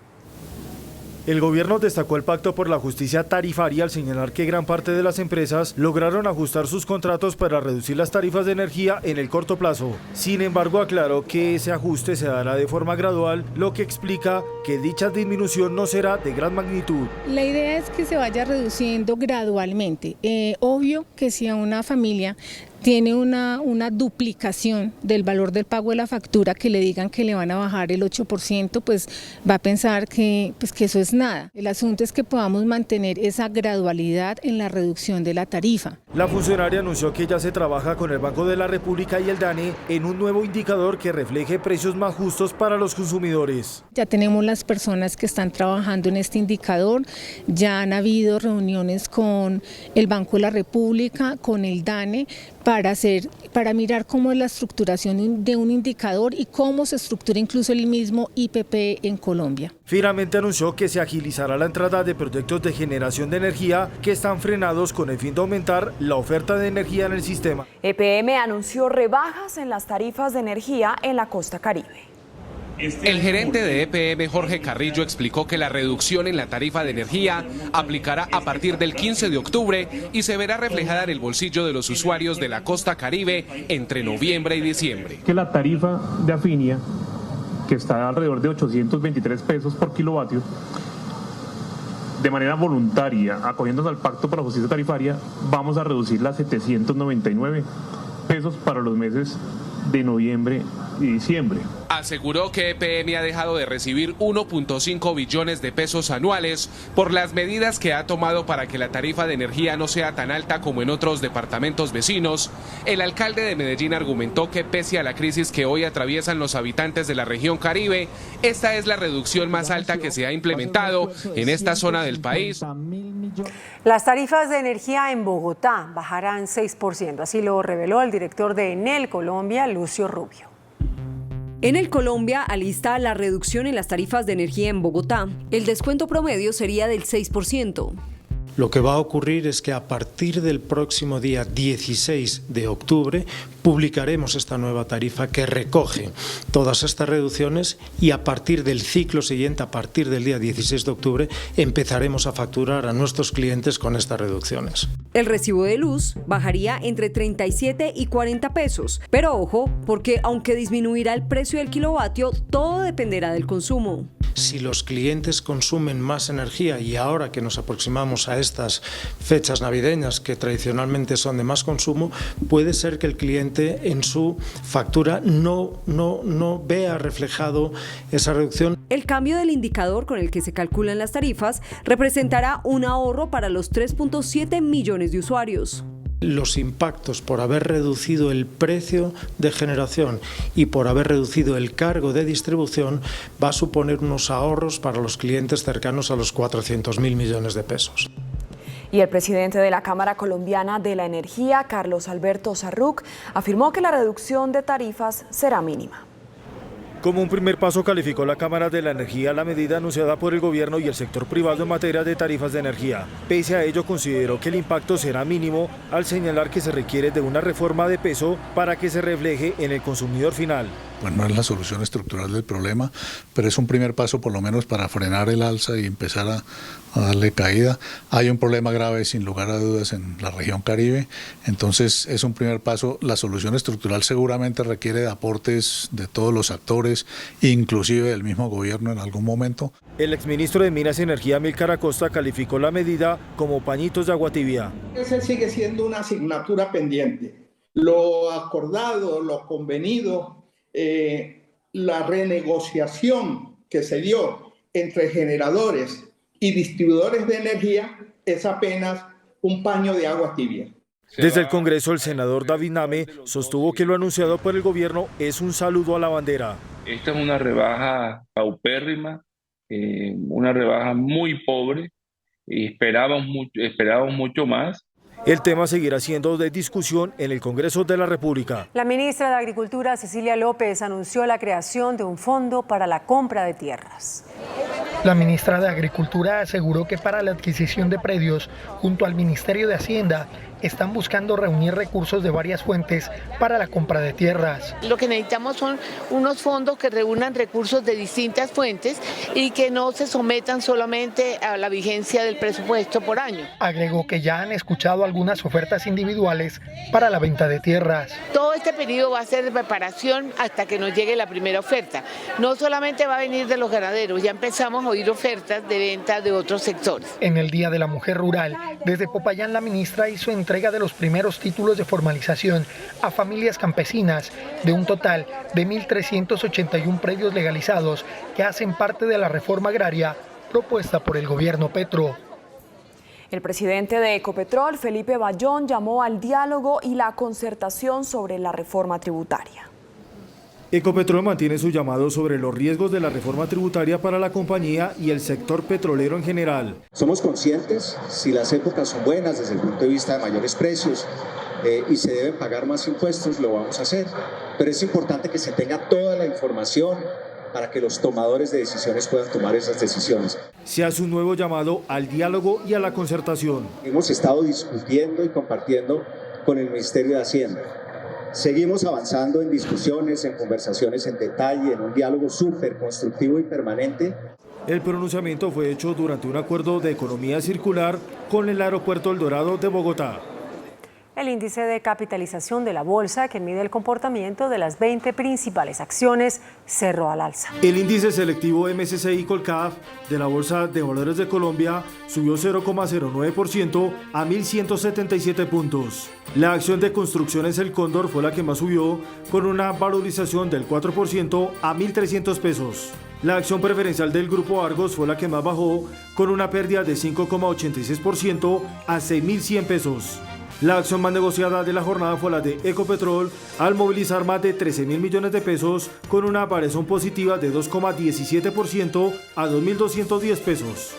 S13: El gobierno destacó el pacto por la justicia tarifaria al señalar que gran parte de las empresas lograron ajustar sus contratos para reducir las tarifas de energía en el corto plazo. Sin embargo, aclaró que ese ajuste se dará de forma gradual, lo que explica que dicha disminución no será de gran magnitud.
S19: La idea es que se vaya reduciendo gradualmente. Obvio que si a una familia tiene una duplicación del valor del pago de la factura, que le digan que le van a bajar el 8%, pues va a pensar que eso es nada. El asunto es que podamos mantener esa gradualidad en la reducción de la tarifa.
S13: La funcionaria anunció que ya se trabaja con el Banco de la República y el DANE en un nuevo indicador que refleje precios más justos para los consumidores.
S19: Ya tenemos las personas que están trabajando en este indicador, ya han habido reuniones con el Banco de la República, con el DANE, para mirar cómo es la estructuración de un indicador y cómo se estructura incluso el mismo IPP en Colombia.
S13: Finalmente anunció que se agilizará la entrada de proyectos de generación de energía que están frenados con el fin de aumentar la oferta de energía en el sistema.
S3: EPM anunció rebajas en las tarifas de energía en la costa Caribe.
S20: El gerente de EPM, Jorge Carrillo, explicó que la reducción en la tarifa de energía aplicará a partir del 15 de octubre y se verá reflejada en el bolsillo de los usuarios de la costa Caribe entre noviembre y diciembre.
S22: Que la tarifa de Afinia, que está alrededor de 823 pesos por kilovatio, de manera voluntaria, acogiéndonos al Pacto para la Justicia Tarifaria, vamos a reducirla a 799 pesos para los meses de noviembre y diciembre.
S20: Aseguró que EPM ha dejado de recibir 1.5 billones de pesos anuales por las medidas que ha tomado para que la tarifa de energía no sea tan alta como en otros departamentos vecinos. El alcalde de Medellín argumentó que pese a la crisis que hoy atraviesan los habitantes de la región Caribe, esta es la reducción más alta que se ha implementado en esta zona del país.
S2: Las tarifas de energía en Bogotá bajarán 6%, así lo reveló el director de Enel Colombia, Lucio Rubio.
S28: Enel Colombia alista la reducción en las tarifas de energía en Bogotá. El descuento promedio sería del 6%.
S29: Lo que va a ocurrir es que a partir del próximo día 16 de octubre publicaremos esta nueva tarifa que recoge todas estas reducciones y a partir del ciclo siguiente, a partir del día 16 de octubre, empezaremos a facturar a nuestros clientes con estas reducciones.
S28: El recibo de luz bajaría entre 37 y 40 pesos, pero ojo, porque aunque disminuirá el precio del kilovatio, todo dependerá del consumo.
S29: Si los clientes consumen más energía y ahora que nos aproximamos a estas fechas navideñas que tradicionalmente son de más consumo, puede ser que el cliente en su factura no vea reflejado esa reducción.
S28: El cambio del indicador con el que se calculan las tarifas representará un ahorro para los 3.7 millones de usuarios.
S29: Los impactos por haber reducido el precio de generación y por haber reducido el cargo de distribución va a suponer unos ahorros para los clientes cercanos a los 400.000 millones de pesos.
S3: Y el presidente de la Cámara Colombiana de la Energía, Carlos Alberto Zarruch, afirmó que la reducción de tarifas será mínima.
S13: Como un primer paso calificó la Cámara de la Energía la medida anunciada por el gobierno y el sector privado en materia de tarifas de energía. Pese a ello, consideró que el impacto será mínimo al señalar que se requiere de una reforma de peso para que se refleje en el consumidor final.
S4: Bueno, no es la solución estructural del problema, pero es un primer paso por lo menos para frenar el alza y empezar a darle caída. Hay un problema grave sin lugar a dudas en la región Caribe, entonces es un primer paso. La solución estructural seguramente requiere de aportes de todos los actores, inclusive del mismo gobierno en algún momento.
S13: El exministro de Minas y Energía, Amílcar Acosta, calificó la medida como pañitos de agua tibia.
S5: Ese sigue siendo una asignatura pendiente. Lo acordado, lo convenido, la renegociación que se dio entre generadores y distribuidores de energía es apenas un paño de agua tibia.
S13: Desde el Congreso, el senador David Name sostuvo que lo anunciado por el gobierno es un saludo a la bandera.
S7: Esta es una rebaja paupérrima, una rebaja muy pobre, y esperábamos mucho más.
S13: El tema seguirá siendo de discusión en el Congreso de la República.
S2: La ministra de Agricultura, Cecilia López, anunció la creación de un fondo para la compra de tierras.
S9: La ministra de Agricultura aseguró que para la adquisición de predios, junto al Ministerio de Hacienda, están buscando reunir recursos de varias fuentes para la compra de tierras.
S10: Lo que necesitamos son unos fondos que reúnan recursos de distintas fuentes y que no se sometan solamente a la vigencia del presupuesto por año.
S9: Agregó que ya han escuchado algunas ofertas individuales para la venta de tierras.
S10: Todo este periodo va a ser de preparación hasta que nos llegue la primera oferta. No solamente va a venir de los ganaderos, ya empezamos a oír ofertas de venta de otros sectores.
S9: En el Día de la Mujer Rural, desde Popayán, la ministra hizo entrega de los primeros títulos de formalización a familias campesinas de un total de 1.381 predios legalizados que hacen parte de la reforma agraria propuesta por el gobierno Petro.
S3: El presidente de Ecopetrol, Felipe Bayón, llamó al diálogo y la concertación sobre la reforma tributaria.
S13: Ecopetrol mantiene su llamado sobre los riesgos de la reforma tributaria para la compañía y el sector petrolero en general.
S21: Somos conscientes, si las épocas son buenas desde el punto de vista de mayores precios y se deben pagar más impuestos, lo vamos a hacer. Pero es importante que se tenga toda la información para que los tomadores de decisiones puedan tomar esas decisiones.
S13: Se hace un nuevo llamado al diálogo y a la concertación.
S21: Hemos estado discutiendo y compartiendo con el Ministerio de Hacienda. Seguimos avanzando en discusiones, en conversaciones en detalle, en un diálogo súper constructivo y permanente.
S13: El pronunciamiento fue hecho durante un acuerdo de economía circular con el aeropuerto El Dorado de Bogotá.
S2: El índice de capitalización de la bolsa, que mide el comportamiento de las 20 principales acciones, cerró al alza.
S13: El índice selectivo MSCI Colcap de la Bolsa de Valores de Colombia subió 0,09% a 1.177 puntos. La acción de Construcciones El Cóndor fue la que más subió, con una valorización del 4% a 1.300 pesos. La acción preferencial del Grupo Argos fue la que más bajó, con una pérdida de 5,86% a 6.100 pesos. La acción más negociada de la jornada fue la de Ecopetrol, al movilizar más de 13.000 millones de pesos, con una variación positiva de 2,17% a 2.210 pesos.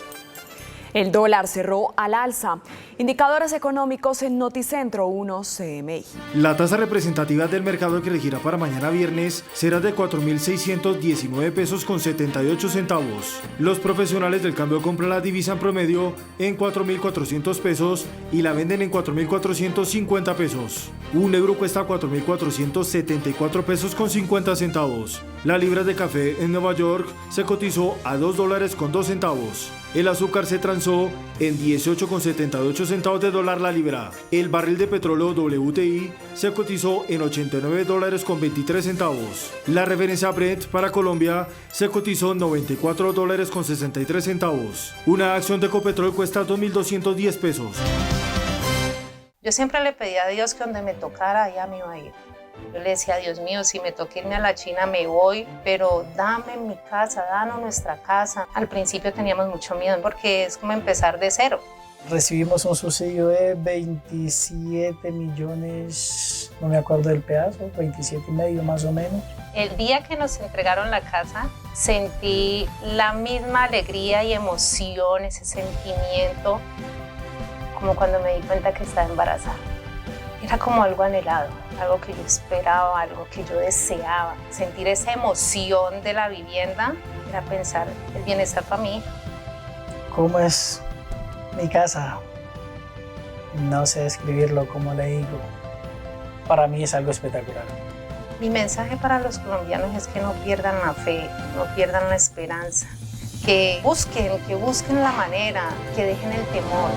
S3: El dólar cerró al alza. Indicadores económicos en Noticentro 1 CMI.
S13: La tasa representativa del mercado que regirá para mañana viernes será de 4.619 pesos con 78 centavos. Los profesionales del cambio compran la divisa en promedio en 4.400 pesos y la venden en 4.450 pesos. Un euro cuesta 4.474 pesos con 50 centavos. La libra de café en Nueva York se cotizó a $2 con 2 centavos. El azúcar se transó en 18,78 centavos de dólar la libra. El barril de petróleo WTI se cotizó en $89 con 23 centavos. La referencia Brent para Colombia se cotizó en $94 con 63 centavos. Una acción de Ecopetrol cuesta 2.210 pesos.
S23: Yo siempre le pedí a Dios que donde me tocara, allá me iba a ir. Yo le decía, Dios mío, si me toca irme a la China me voy, pero dame mi casa, danos nuestra casa. Al principio teníamos mucho miedo porque es como empezar de cero.
S24: Recibimos un subsidio de 27 millones, no me acuerdo del pedazo, 27 y medio más o menos.
S23: El día que nos entregaron la casa, sentí la misma alegría y emoción, ese sentimiento, como cuando me di cuenta que estaba embarazada. Era como algo anhelado. algo que yo esperaba, algo que yo deseaba. Sentir esa emoción de la vivienda era pensar el bienestar para mí.
S24: ¿Cómo es mi casa? No sé describirlo, como le digo. Para mí es algo espectacular.
S23: Mi mensaje para los colombianos es que no pierdan la fe, no pierdan la esperanza, que busquen la manera, que dejen el temor.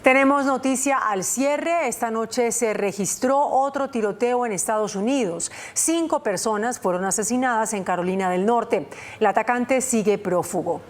S2: Tenemos noticia al cierre. Esta noche se registró otro tiroteo en Estados Unidos. 5 personas fueron asesinadas en Carolina del Norte. El atacante sigue prófugo.